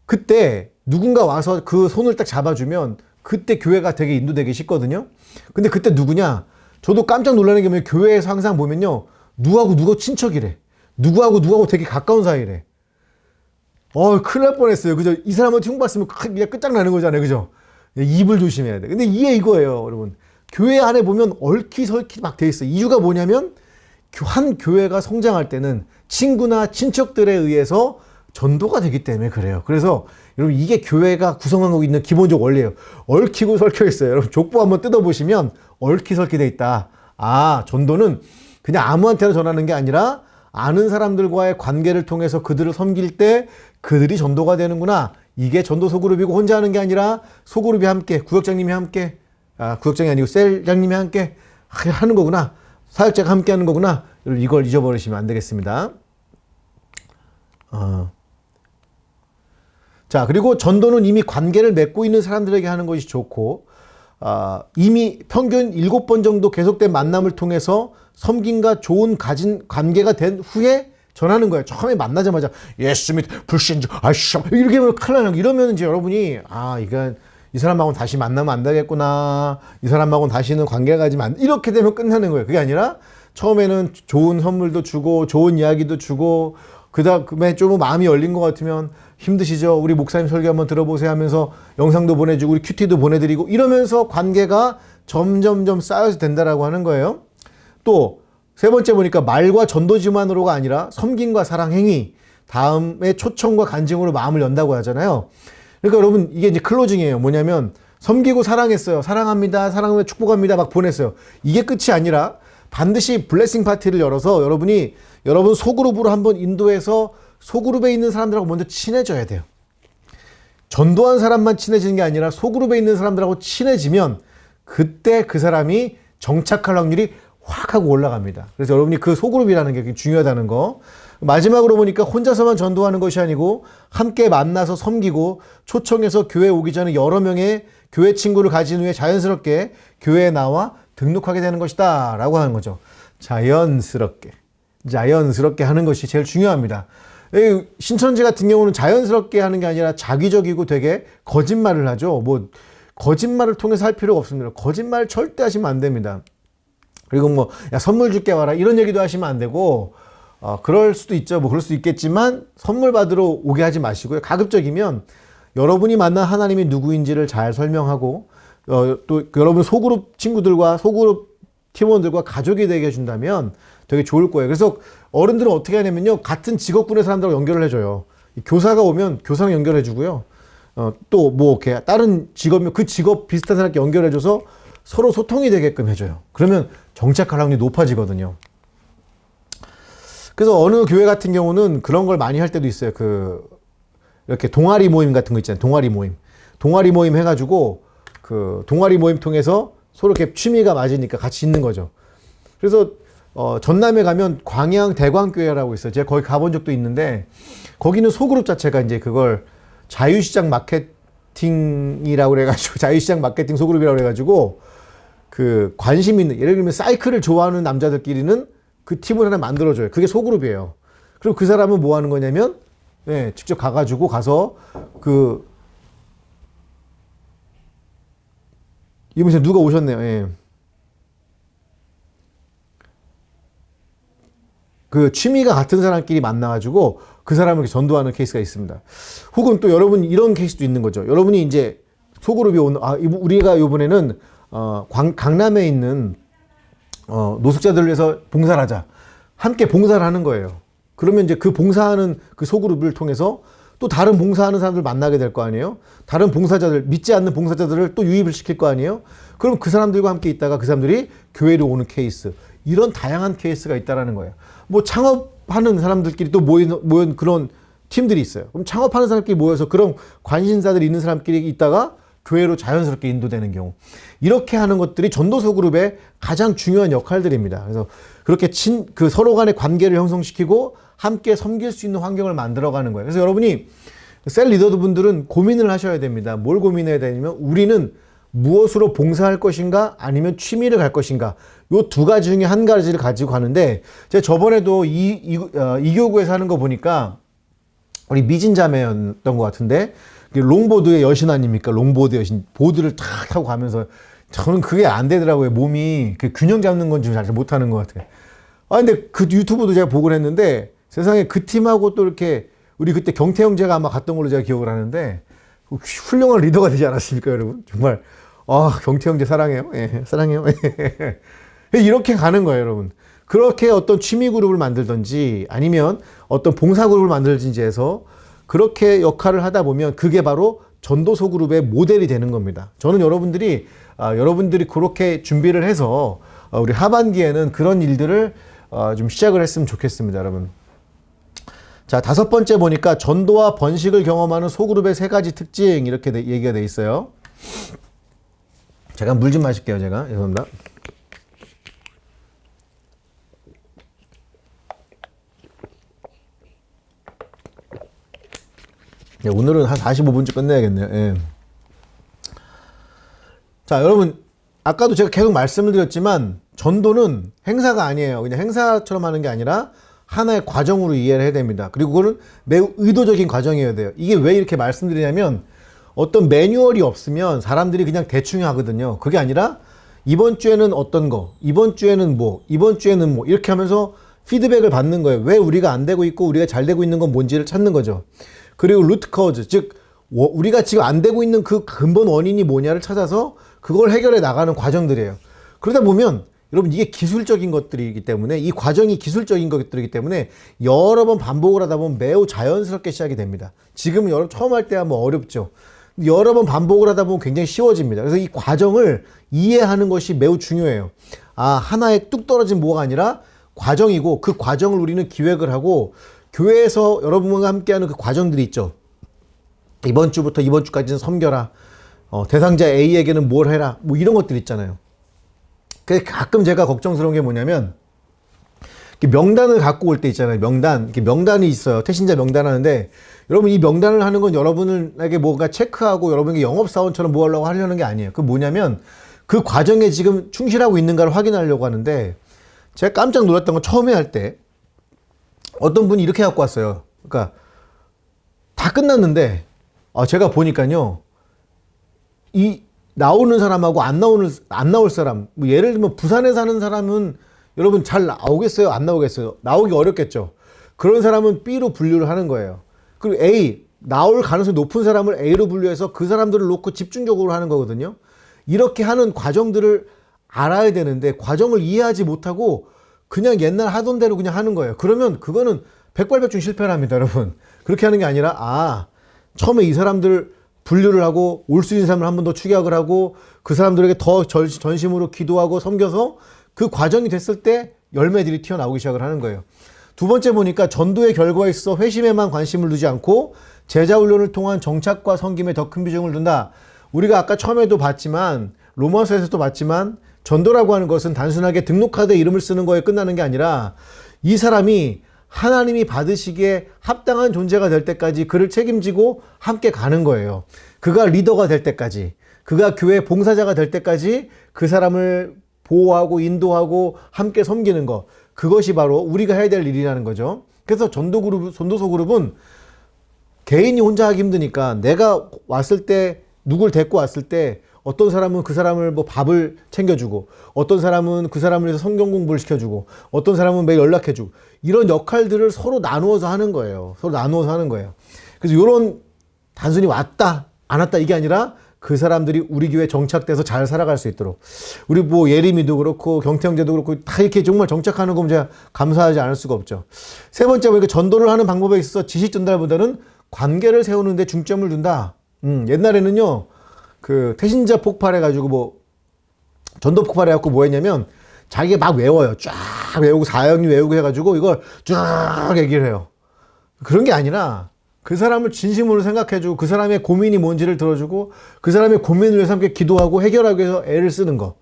그때 누군가 와서 그 손을 딱 잡아주면 그때 교회가 되게 인도되기 쉽거든요. 근데 그때 누구냐? 저도 깜짝 놀라는 게 뭐냐면 교회에서 항상 보면요. 누구하고 누가 친척이래. 누구하고 되게 가까운 사이래. 큰일 날 뻔했어요. 그죠? 이 사람한테 흉봤으면 그냥 끝장나는 거잖아요. 그죠? 입을 조심해야 돼. 근데 이게 이거예요, 여러분. 교회 안에 보면 얽히설키 막 돼 있어요. 이유가 뭐냐면 한 교회가 성장할 때는 친구나 친척들에 의해서 전도가 되기 때문에 그래요. 그래서 여러분 이게 교회가 구성하고 있는 기본적 원리예요. 얽히고 설켜 있어요. 여러분 족보 한번 뜯어보시면 얽히설키 돼 있다. 아, 전도는 그냥 아무한테나 전하는 게 아니라 아는 사람들과의 관계를 통해서 그들을 섬길 때 그들이 전도가 되는구나. 이게 전도 소그룹이고 혼자 하는 게 아니라 소그룹이 함께, 구역장님이 함께, 구역장이 아니고 셀장님이 함께 하는 거구나. 사역자가 함께 하는 거구나. 이걸 잊어버리시면 안 되겠습니다. 자, 그리고 전도는 이미 관계를 맺고 있는 사람들에게 하는 것이 좋고, 이미 평균 7번 정도 계속된 만남을 통해서 섬김과 좋은 가진 관계가 된 후에 전하는 거예요. 처음에 만나자마자 예수 믿 불신자 아이씨 이렇게 하면 큰일 나는 거. 이러면 이제 여러분이 이건 이 사람하고는 다시 만나면 안 되겠구나. 이 사람하고는 다시는 관계가 가지면 이렇게 되면 끝나는 거예요. 그게 아니라 처음에는 좋은 선물도 주고 좋은 이야기도 주고 그다음에 좀 마음이 열린 것 같으면 힘드시죠? 우리 목사님 설교 한번 들어보세요 하면서 영상도 보내주고 우리 큐티도 보내드리고 이러면서 관계가 점점점 쌓여서 된다라고 하는 거예요. 또 세 번째 보니까 말과 전도지만으로가 아니라 섬김과 사랑 행위 다음에 초청과 간증으로 마음을 연다고 하잖아요. 그러니까 여러분 이게 이제 클로징이에요. 뭐냐면 섬기고 사랑했어요. 사랑합니다. 사랑하며 축복합니다. 막 보냈어요. 이게 끝이 아니라 반드시 블레싱 파티를 열어서 여러분 소그룹으로 한번 인도해서 소그룹에 있는 사람들하고 먼저 친해져야 돼요. 전도한 사람만 친해지는 게 아니라 소그룹에 있는 사람들하고 친해지면 그때 그 사람이 정착할 확률이 확 하고 올라갑니다. 그래서 여러분이 그 소그룹이라는 게 중요하다는 거. 마지막으로 보니까 혼자서만 전도하는 것이 아니고 함께 만나서 섬기고 초청해서 교회 오기 전에 여러 명의 교회 친구를 가진 후에 자연스럽게 교회에 나와 등록하게 되는 것이다 라고 하는 거죠. 자연스럽게 하는 것이 제일 중요합니다. 신천지 같은 경우는 자연스럽게 하는 게 아니라 자기적이고 되게 거짓말을 하죠. 거짓말을 통해서 할 필요가 없습니다. 거짓말 절대 하시면 안 됩니다. 그리고 야, 선물 줄게 와라. 이런 얘기도 하시면 안 되고, 그럴 수도 있죠. 그럴 수도 있겠지만, 선물 받으러 오게 하지 마시고요. 가급적이면 여러분이 만난 하나님이 누구인지를 잘 설명하고, 또 여러분 소그룹 친구들과 소그룹 팀원들과 가족이 되게 해준다면 되게 좋을 거예요. 그래서 어른들은 어떻게 하냐면요. 같은 직업군의 사람들하고 연결을 해줘요. 교사가 오면 교사랑 연결해주고요. 또 뭐 이렇게 다른 직업이면 그 직업 비슷한 사람께 연결해줘서 서로 소통이 되게끔 해줘요. 그러면 정착할 확률이 높아지거든요. 그래서 어느 교회 같은 경우는 그런 걸 많이 할 때도 있어요. 이렇게 동아리 모임 같은 거 있잖아요. 동아리 모임 해가지고 그 동아리 모임 통해서 서로 이렇게 취미가 맞으니까 같이 있는 거죠. 그래서 전남에 가면 광양 대광교회라고 있어요. 제가 거기 가본 적도 있는데 거기는 소그룹 자체가 이제 그걸 자유시장 마케팅이라고 그래가지고 자유시장 마케팅 소그룹이라고 그래가지고 그 관심 있는 예를 들면 사이클을 좋아하는 남자들끼리는 그 팀을 하나 만들어줘요. 그게 소그룹이에요. 그리고 그 사람은 뭐 하는 거냐면 직접 가서 이분이 누가 오셨네요. 그 취미가 같은 사람끼리 만나가지고 그 사람을 전도하는 케이스가 있습니다. 혹은 또 여러분 이런 케이스도 있는 거죠. 여러분이 이제 소그룹이 우리가 이번에는 강남에 있는 노숙자들을 위해서 봉사를 하자. 함께 봉사를 하는 거예요. 그러면 이제 그 봉사하는 그 소그룹을 통해서 또 다른 봉사하는 사람들 만나게 될 거 아니에요? 다른 봉사자들, 믿지 않는 봉사자들을 또 유입을 시킬 거 아니에요? 그럼 그 사람들과 함께 있다가 그 사람들이 교회로 오는 케이스. 이런 다양한 케이스가 있다라는 거예요. 뭐 창업하는 사람들끼리 또 모인 그런 팀들이 있어요. 그럼 창업하는 사람끼리 모여서 그런 관심사들이 있는 사람끼리 있다가 교회로 자연스럽게 인도되는 경우. 이렇게 하는 것들이 전도서 그룹의 가장 중요한 역할들입니다. 그래서 그렇게 그 서로 간의 관계를 형성시키고 함께 섬길 수 있는 환경을 만들어가는 거예요. 그래서 여러분이 셀 리더분들은 고민을 하셔야 됩니다. 뭘 고민해야 되냐면 우리는 무엇으로 봉사할 것인가 아니면 취미를 갈 것인가 요 두 가지 중에 한 가지를 가지고 가는데 제가 저번에도 이교구에서 하는 거 보니까 우리 미진 자매였던 것 같은데 롱보드의 여신 아닙니까? 롱보드 여신 보드를 탁 타고 가면서 저는 그게 안 되더라고요. 몸이 그 균형 잡는 건 좀 잘 못하는 것 같아요. 근데 그 유튜브도 제가 보곤 했는데 세상에 그 팀하고 또 이렇게 우리 그때 경태 형제가 아마 갔던 걸로 제가 기억을 하는데 훌륭한 리더가 되지 않았습니까, 여러분? 정말 경태 형제 사랑해요. 사랑해요. 이렇게 가는 거예요, 여러분. 그렇게 어떤 취미 그룹을 만들든지 아니면 어떤 봉사 그룹을 만들든지 해서 그렇게 역할을 하다 보면 그게 바로 전도서 그룹의 모델이 되는 겁니다. 저는 여러분들이 그렇게 준비를 해서 우리 하반기에는 그런 일들을 좀 시작을 했으면 좋겠습니다, 여러분. 자, 5번째 보니까 전도와 번식을 경험하는 소그룹의 3가지 특징 이렇게 얘기가 돼 있어요. 제가 물 좀 마실게요, 제가. 죄송합니다. 오늘은 한 45분쯤 끝내야겠네요. 자, 여러분 아까도 제가 계속 말씀을 드렸지만 전도는 행사가 아니에요. 그냥 행사처럼 하는 게 아니라 하나의 과정으로 이해를 해야 됩니다. 그리고 그거는 매우 의도적인 과정이어야 돼요. 이게 왜 이렇게 말씀드리냐면 어떤 매뉴얼이 없으면 사람들이 그냥 대충 하거든요. 그게 아니라 이번 주에는 어떤 거, 이번 주에는 뭐 이렇게 하면서 피드백을 받는 거예요. 왜 우리가 안 되고 있고 우리가 잘 되고 있는 건 뭔지를 찾는 거죠. 그리고 루트 커즈, 즉 우리가 지금 안 되고 있는 그 근본 원인이 뭐냐를 찾아서 그걸 해결해 나가는 과정들이에요. 그러다 보면 여러분 이게 기술적인 것들이기 때문에 이 과정이 기술적인 것들이기 때문에 여러 번 반복을 하다 보면 매우 자연스럽게 시작이 됩니다. 지금 여러분 처음 할 때야 뭐 어렵죠. 여러 번 반복을 하다 보면 굉장히 쉬워집니다. 그래서 이 과정을 이해하는 것이 매우 중요해요. 하나에 뚝 떨어진 뭐가 아니라 과정이고 그 과정을 우리는 기획을 하고 교회에서 여러분과 함께하는 그 과정들이 있죠. 이번 주부터 이번 주까지는 섬겨라. 대상자 A에게는 뭘 해라. 뭐 이런 것들 있잖아요. 그래서 가끔 제가 걱정스러운 게 뭐냐면 명단을 갖고 올 때 있잖아요. 명단이 있어요. 태신자 명단 하는데 여러분 이 명단을 하는 건 여러분에게 뭔가 체크하고 여러분에게 영업사원처럼 뭐 하려는 게 아니에요. 그 뭐냐면 그 과정에 지금 충실하고 있는가를 확인하려고 하는데 제가 깜짝 놀랐던 건 처음에 할 때 어떤 분이 이렇게 갖고 왔어요. 그러니까 다 끝났는데 제가 보니까요. 이 나오는 사람하고 안 나올 사람, 뭐 예를 들면 부산에 사는 사람은 여러분 잘 나오겠어요? 안 나오겠어요? 나오기 어렵겠죠. 그런 사람은 B로 분류를 하는 거예요. 그리고 A, 나올 가능성이 높은 사람을 A로 분류해서 그 사람들을 놓고 집중적으로 하는 거거든요. 이렇게 하는 과정들을 알아야 되는데 과정을 이해하지 못하고 그냥 옛날 하던 대로 그냥 하는 거예요. 그러면 그거는 백발백중 실패랍니다, 여러분. 그렇게 하는 게 아니라 처음에 이 사람들 분류를 하고 올 수 있는 사람을 한 번 더 축약을 하고 그 사람들에게 더 전심으로 기도하고 섬겨서 그 과정이 됐을 때 열매들이 튀어나오기 시작을 하는 거예요. 두 번째 보니까 전도의 결과에 있어 회심에만 관심을 두지 않고 제자 훈련을 통한 정착과 섬김에 더 큰 비중을 둔다. 우리가 아까 처음에도 봤지만 로마서에서도 봤지만 전도라고 하는 것은 단순하게 등록카드에 이름을 쓰는 거에 끝나는 게 아니라 이 사람이 하나님이 받으시기에 합당한 존재가 될 때까지 그를 책임지고 함께 가는 거예요. 그가 리더가 될 때까지, 그가 교회 봉사자가 될 때까지 그 사람을 보호하고 인도하고 함께 섬기는 것. 그것이 바로 우리가 해야 될 일이라는 거죠. 그래서 전도소 그룹은 개인이 혼자 하기 힘드니까 내가 왔을 때 누굴 데리고 왔을 때 어떤 사람은 그 사람을 뭐 밥을 챙겨주고 어떤 사람은 그 사람을 위해서 성경 공부를 시켜주고 어떤 사람은 매일 연락해주고 이런 역할들을 서로 나누어서 하는 거예요. 서로 나누어서 하는 거예요. 그래서 이런 단순히 왔다 안 왔다 이게 아니라 그 사람들이 우리 교회에 정착돼서 잘 살아갈 수 있도록 우리 뭐 예림이도 그렇고 경태형제도 그렇고 다 이렇게 정말 정착하는 거 보면 제가 감사하지 않을 수가 없죠. 세 번째 보니까 전도를 하는 방법에 있어서 지식 전달보다는 관계를 세우는 데 중점을 둔다. 옛날에는요. 그 태신자 폭발해가지고 뭐 전도 폭발해갖고 뭐 했냐면 자기가 막 외워요. 쫙 외우고 사형리 외우고 해가지고 이걸 쫙 얘기를 해요. 그런 게 아니라 그 사람을 진심으로 생각해주고 그 사람의 고민이 뭔지를 들어주고 그 사람의 고민을 위해서 함께 기도하고 해결하기 위해서 애를 쓰는 거.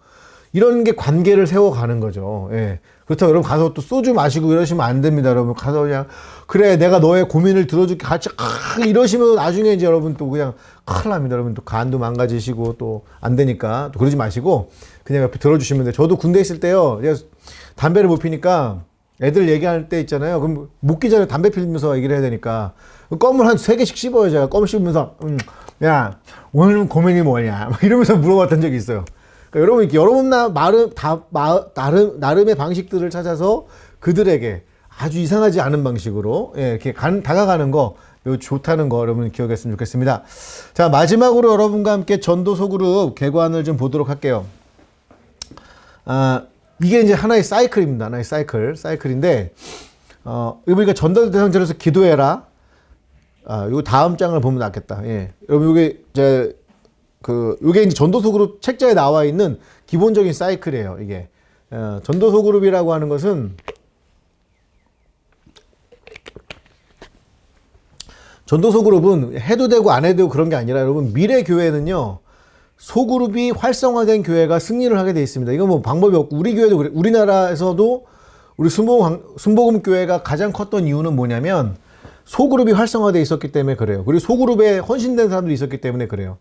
이런 게 관계를 세워가는 거죠. 예. 그렇다고 여러분 가서 또 소주 마시고 이러시면 안 됩니다. 여러분 가서 그냥 그래 내가 너의 고민을 들어줄게 같이 이러시면 나중에 이제 여러분 또 그냥 큰일 납니다. 여러분 또 간도 망가지시고 또 안 되니까 또 그러지 마시고 그냥 옆에 들어주시면 돼요. 저도 군대 있을 때요. 제가 담배를 못 피니까 애들 얘기할 때 있잖아요. 그럼 묵기 전에 담배 피면서 얘기를 해야 되니까 껌을 한 3개씩 씹어요. 제가 껌 씹으면서 야 오늘은 고민이 뭐냐 막 이러면서 물어봤던 적이 있어요. 그러니까 여러분 나름의 방식들을 찾아서 그들에게 아주 이상하지 않은 방식으로 이렇게 다가가는 거 매우 좋다는 거 여러분 기억했으면 좋겠습니다. 자 마지막으로 여러분과 함께 전도소 그룹 개관을 좀 보도록 할게요. 이게 이제 하나의 사이클입니다. 하나의 사이클인데 이거 보니까 전도 대상자로서 기도해라. 이거 다음 장을 보면 낫겠다. 예. 여러분 이게 이게 이제 전도소 그룹 책자에 나와 있는 기본적인 사이클이에요. 이게 전도소 그룹이라고 하는 것은 전도소 그룹은 해도 되고 안 해도 되고 그런 게 아니라 여러분 미래 교회는요 소그룹이 활성화된 교회가 승리를 하게 돼 있습니다. 이건 뭐 방법이 없고 우리 교회도 그래. 우리나라에서도 우리 순복음 교회가 가장 컸던 이유는 뭐냐면 소그룹이 활성화돼 있었기 때문에 그래요. 그리고 소그룹에 헌신된 사람들이 있었기 때문에 그래요.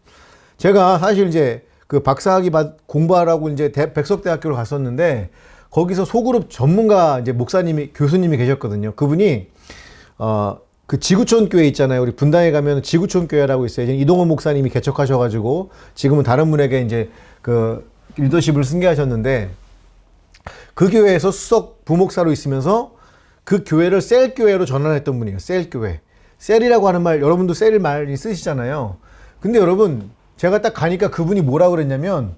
제가 사실 이제 그 박사학위 공부하라고 이제 백석대학교를 갔었는데 거기서 소그룹 전문가 이제 교수님이 계셨거든요. 그분이 그 지구촌 교회 있잖아요. 우리 분당에 가면 지구촌 교회라고 있어요. 이동원 목사님이 개척하셔가지고 지금은 다른 분에게 이제 그 리더십을 승계하셨는데 그 교회에서 수석 부목사로 있으면서 그 교회를 셀 교회로 전환했던 분이에요. 셀 교회. 셀이라고 하는 말 여러분도 셀 많이 쓰시잖아요. 근데 여러분 제가 딱 가니까 그분이 뭐라고 그랬냐면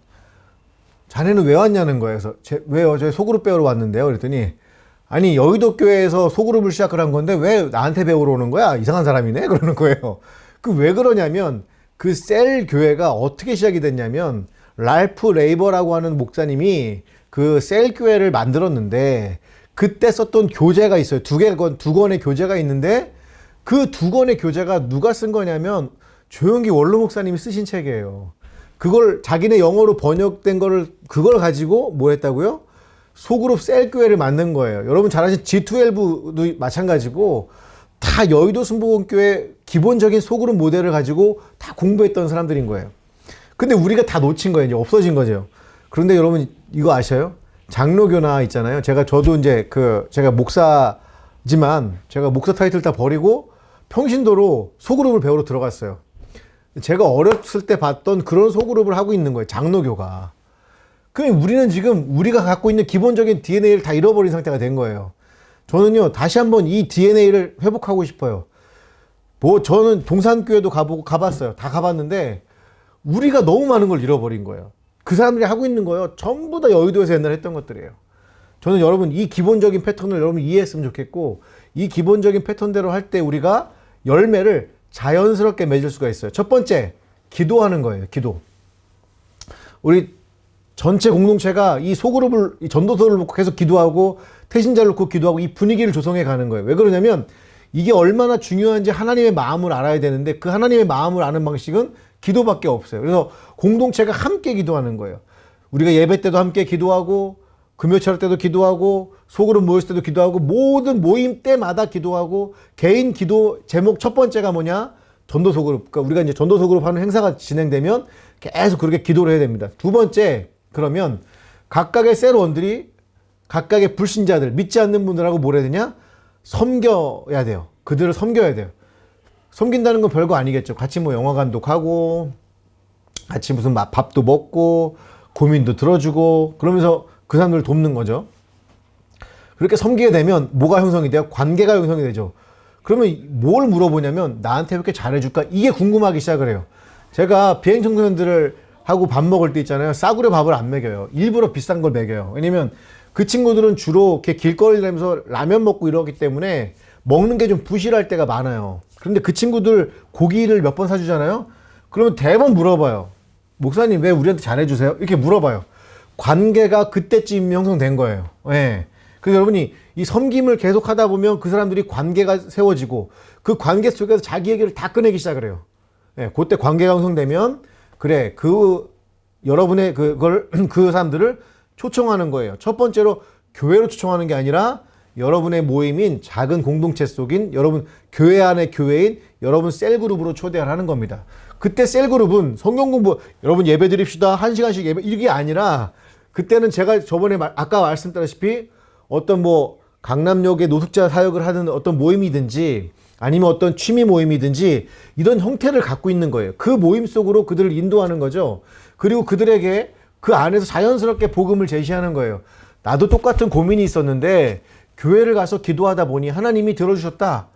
자네는 왜 왔냐는 거예요. 그래서 왜요? 저 소그룹 배우러 왔는데요. 그랬더니 아니 여의도 교회에서 소그룹을 시작을 한 건데 왜 나한테 배우러 오는 거야? 이상한 사람이네? 그러는 거예요. 그 왜 그러냐면 그 셀 교회가 어떻게 시작이 됐냐면 랄프 레이버라고 하는 목사님이 그 셀 교회를 만들었는데 그때 썼던 교재가 있어요. 두 권의 교재가 있는데 그 2권의 교재가 누가 쓴 거냐면 조영기 원로 목사님이 쓰신 책이에요. 그걸 자기네 영어로 번역된 그걸 가지고 뭐 했다고요? 소그룹 셀 교회를 만든 거예요. 여러분 잘 아시는 G12도 마찬가지고 다 여의도 순복음교회 기본적인 소그룹 모델을 가지고 다 공부했던 사람들인 거예요. 근데 우리가 다 놓친 거예요. 이제 없어진 거죠. 그런데 여러분 이거 아셔요? 장로교나 있잖아요. 저도 이제 제가 목사지만 제가 목사 타이틀 다 버리고 평신도로 소그룹을 배우러 들어갔어요. 제가 어렸을 때 봤던 그런 소그룹을 하고 있는 거예요. 장로교가. 그럼 우리는 지금 우리가 갖고 있는 기본적인 DNA를 다 잃어버린 상태가 된 거예요. 저는요, 다시 한번 이 DNA를 회복하고 싶어요. 저는 동산교회도 가봤어요. 다 가봤는데, 우리가 너무 많은 걸 잃어버린 거예요. 그 사람들이 하고 있는 거요. 전부 다 여의도에서 옛날에 했던 것들이에요. 저는 여러분 이 기본적인 패턴을 여러분 이해했으면 좋겠고, 이 기본적인 패턴대로 할 때 우리가 열매를 자연스럽게 맺을 수가 있어요. 첫 번째, 기도하는 거예요. 기도. 우리 전체 공동체가 이 소그룹을, 이 전도서를 놓고 계속 기도하고 태신자를 놓고 기도하고 이 분위기를 조성해 가는 거예요. 왜 그러냐면 이게 얼마나 중요한지 하나님의 마음을 알아야 되는데, 그 하나님의 마음을 아는 방식은 기도밖에 없어요. 그래서 공동체가 함께 기도하는 거예요. 우리가 예배 때도 함께 기도하고, 금요철 때도 기도하고, 소그룹 모였을 때도 기도하고, 모든 모임 때마다 기도하고, 개인 기도 제목 첫 번째가 뭐냐? 전도소그룹. 그러니까 우리가 이제 전도소그룹 하는 행사가 진행되면 계속 그렇게 기도를 해야 됩니다. 두 번째, 그러면 각각의 셀원들이 각각의 불신자들, 믿지 않는 분들하고 뭘 해야 되냐? 섬겨야 돼요. 그들을 섬겨야 돼요. 섬긴다는 건 별거 아니겠죠. 같이 뭐 영화 감독하고, 같이 무슨 밥도 먹고, 고민도 들어주고, 그러면서 그 사람들을 돕는 거죠. 그렇게 섬기게 되면 뭐가 형성이 돼요? 관계가 형성이 되죠. 그러면 뭘 물어보냐면, 나한테 왜 이렇게 잘해줄까? 이게 궁금하기 시작을 해요. 제가 비행 청소년들을 하고 밥 먹을 때 있잖아요. 싸구려 밥을 안 먹여요. 일부러 비싼 걸 먹여요. 왜냐면 그 친구들은 주로 이렇게 길거리 다니면서 라면 먹고 이러기 때문에 먹는 게 좀 부실할 때가 많아요. 그런데 그 친구들 고기를 몇 번 사주잖아요. 그러면 대번 물어봐요. 목사님 왜 우리한테 잘해주세요? 이렇게 물어봐요. 관계가 그때쯤 형성된 거예요. 예. 그래서 여러분이 이 섬김을 계속 하다 보면 그 사람들이 관계가 세워지고, 그 관계 속에서 자기 얘기를 다 꺼내기 시작을 해요. 예. 그때 관계가 형성되면, 그래, 여러분의 그 사람들을 초청하는 거예요. 첫 번째로 교회로 초청하는 게 아니라 여러분의 모임인 작은 공동체 속인 여러분 교회 안의 교회인 여러분 셀그룹으로 초대를 하는 겁니다. 그때 셀그룹은 성경 공부, 여러분 예배 드립시다. 1시간씩 예배, 이게 아니라 그때는 제가 저번에 아까 말씀드렸다시피 어떤 뭐 강남역에 노숙자 사역을 하는 어떤 모임이든지 아니면 어떤 취미 모임이든지 이런 형태를 갖고 있는 거예요. 그 모임 속으로 그들을 인도하는 거죠. 그리고 그들에게 그 안에서 자연스럽게 복음을 제시하는 거예요. 나도 똑같은 고민이 있었는데 교회를 가서 기도하다 보니 하나님이 들어주셨다.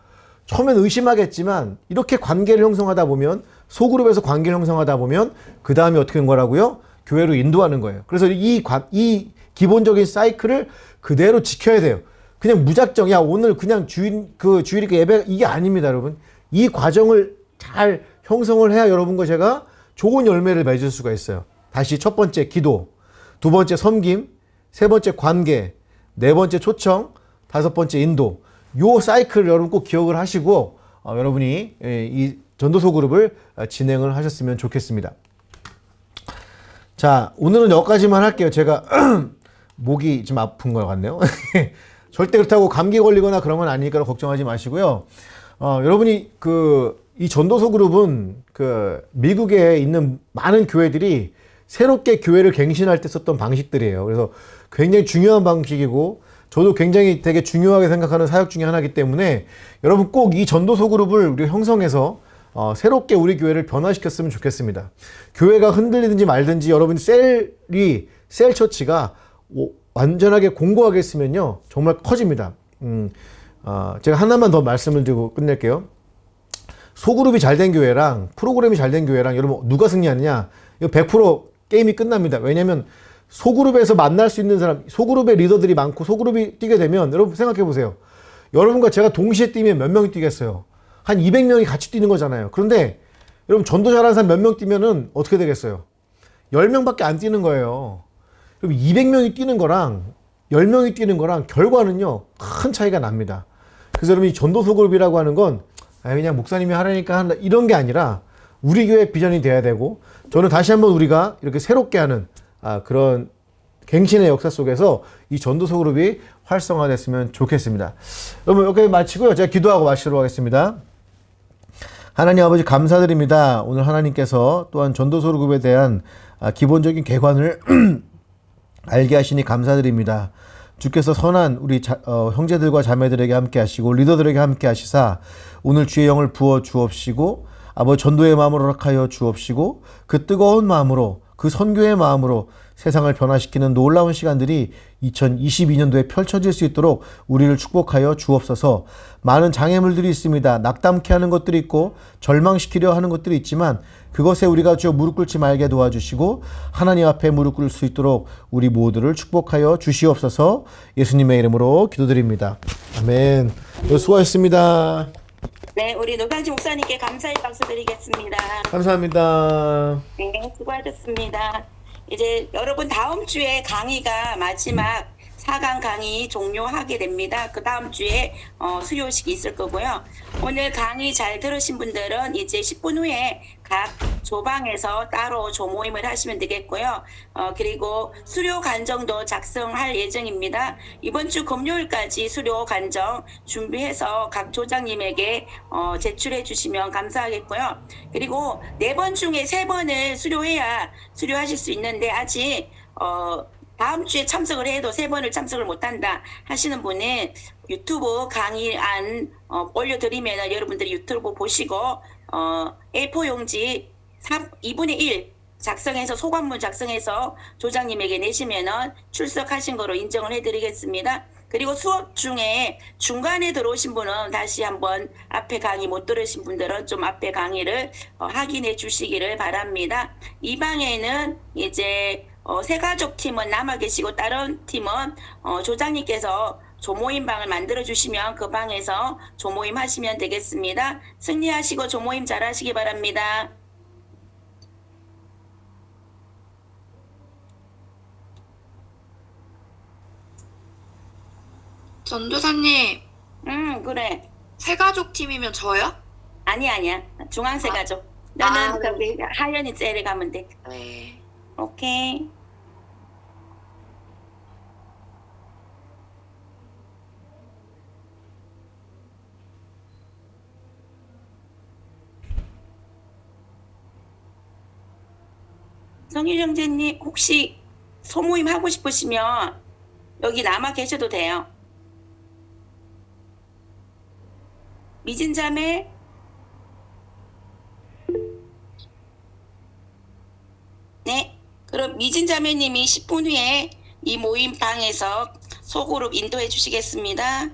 처음엔 의심하겠지만 이렇게 관계를 형성하다 보면, 소그룹에서 관계를 형성하다 보면 그 다음에 어떻게 된 거라고요? 교회로 인도하는 거예요. 그래서 이 기본적인 사이클을 그대로 지켜야 돼요. 그냥 무작정 야 오늘 그냥 주일이 예배, 이게 아닙니다, 여러분. 이 과정을 잘 형성을 해야 여러분과 제가 좋은 열매를 맺을 수가 있어요. 다시 첫 번째 기도, 두 번째 섬김, 세 번째 관계, 네 번째 초청, 다섯 번째 인도. 요 사이클을 여러분 꼭 기억을 하시고 여러분이 이 전도서 그룹을 진행을 하셨으면 좋겠습니다. 자, 오늘은 여기까지만 할게요. 제가 목이 좀 아픈 것 같네요. 절대 그렇다고 감기 걸리거나 그런 건 아니니까 걱정하지 마시고요. 여러분이 이 전도서 그룹은 미국에 있는 많은 교회들이 새롭게 교회를 갱신할 때 썼던 방식들이에요. 그래서 굉장히 중요한 방식이고, 저도 굉장히 되게 중요하게 생각하는 사역 중에 하나이기 때문에 여러분 꼭 이 전도서 그룹을 우리 형성해서 새롭게 우리 교회를 변화시켰으면 좋겠습니다. 교회가 흔들리든지 말든지 여러분 셀 처치가 완전하게 공고하게 있으면요 정말 커집니다. 제가 하나만 더 말씀을 드리고 끝낼게요. 소그룹이 잘 된 교회랑 프로그램이 잘 된 교회랑 여러분 누가 승리하느냐, 이거 100% 게임이 끝납니다. 왜냐면 소그룹에서 만날 수 있는 사람, 소그룹의 리더들이 많고 소그룹이 뛰게 되면, 여러분 생각해 보세요. 여러분과 제가 동시에 뛰면 몇 명이 뛰겠어요? 한 200명이 같이 뛰는 거잖아요. 그런데 여러분 전도 잘하는 사람 몇 명 뛰면은 어떻게 되겠어요? 10명밖에 안 뛰는 거예요. 그럼 200명이 뛰는 거랑 10명이 뛰는 거랑 결과는요 큰 차이가 납니다. 그래서 여러분 이 전도서 그룹이라고 하는 건 그냥 목사님이 하라니까 한다 이런 게 아니라 우리 교회 비전이 돼야 되고, 저는 다시 한번 우리가 이렇게 새롭게 하는 그런 갱신의 역사 속에서 이 전도서 그룹이 활성화됐으면 좋겠습니다. 여러분 여기까지 마치고요. 제가 기도하고 마치도록 하겠습니다. 하나님 아버지 감사드립니다. 오늘 하나님께서 또한 전도서 그룹에 대한 기본적인 개관을 알게 하시니 감사드립니다. 주께서 선한 우리 형제들과 자매들에게 함께 하시고 리더들에게 함께 하시사 오늘 주의 영을 부어 주옵시고, 아버지 전도의 마음으로 허락하여 주옵시고, 그 뜨거운 마음으로 그 선교의 마음으로 세상을 변화시키는 놀라운 시간들이 2022년도에 펼쳐질 수 있도록 우리를 축복하여 주옵소서. 많은 장애물들이 있습니다. 낙담케 하는 것들이 있고 절망시키려 하는 것들이 있지만 그것에 우리가 주여 무릎 꿇지 말게 도와주시고 하나님 앞에 무릎 꿇을 수 있도록 우리 모두를 축복하여 주시옵소서. 예수님의 이름으로 기도드립니다. 아멘. 수고하셨습니다. 네, 우리 노상지 목사님께 감사의 박수 드리겠습니다. 감사합니다. 네, 수고하셨습니다. 이제 여러분 다음 주에 강의가 마지막 4강 강의 종료하게 됩니다. 그 다음 주에 수요식이 있을 거고요. 오늘 강의 잘 들으신 분들은 이제 10분 후에 각 조방에서 따로 조모임을 하시면 되겠고요. 그리고 수료 간정도 작성할 예정입니다. 이번 주 금요일까지 수료 간정 준비해서 각 조장님에게 제출해 주시면 감사하겠고요. 그리고 4번 중에 3번을 수료해야 수료하실 수 있는데 아직 다음 주에 참석을 해도 3번을 참석을 못한다 하시는 분은 유튜브 강의안 올려드리면 여러분들이 유튜브 보시고 A4 용지 2분의 1 작성해서 소관문 작성해서 조장님에게 내시면은 출석하신 거로 인정을 해드리겠습니다. 그리고 수업 중에 중간에 들어오신 분은 다시 한번 앞에 강의 못 들으신 분들은 좀 앞에 강의를 확인해 주시기를 바랍니다. 이 방에는 이제 새가족 팀은 남아 계시고 다른 팀은 조장님께서 조모임 방을 만들어 주시면 그 방에서 조모임 하시면 되겠습니다. 승리하시고 조모임 잘 하시기 바랍니다. 전도사님, 그래. 새가족 팀이면 저요? 아니야. 중앙새 가족. 너는 네. 저기 하연이 젤에 가면 돼. 네. 오케이. 성일 형제님 혹시 소모임 하고 싶으시면 여기 남아 계셔도 돼요. 미진자매 네, 그럼 미진자매님이 10분 후에 이 모임 방에서 소그룹 인도해 주시겠습니다.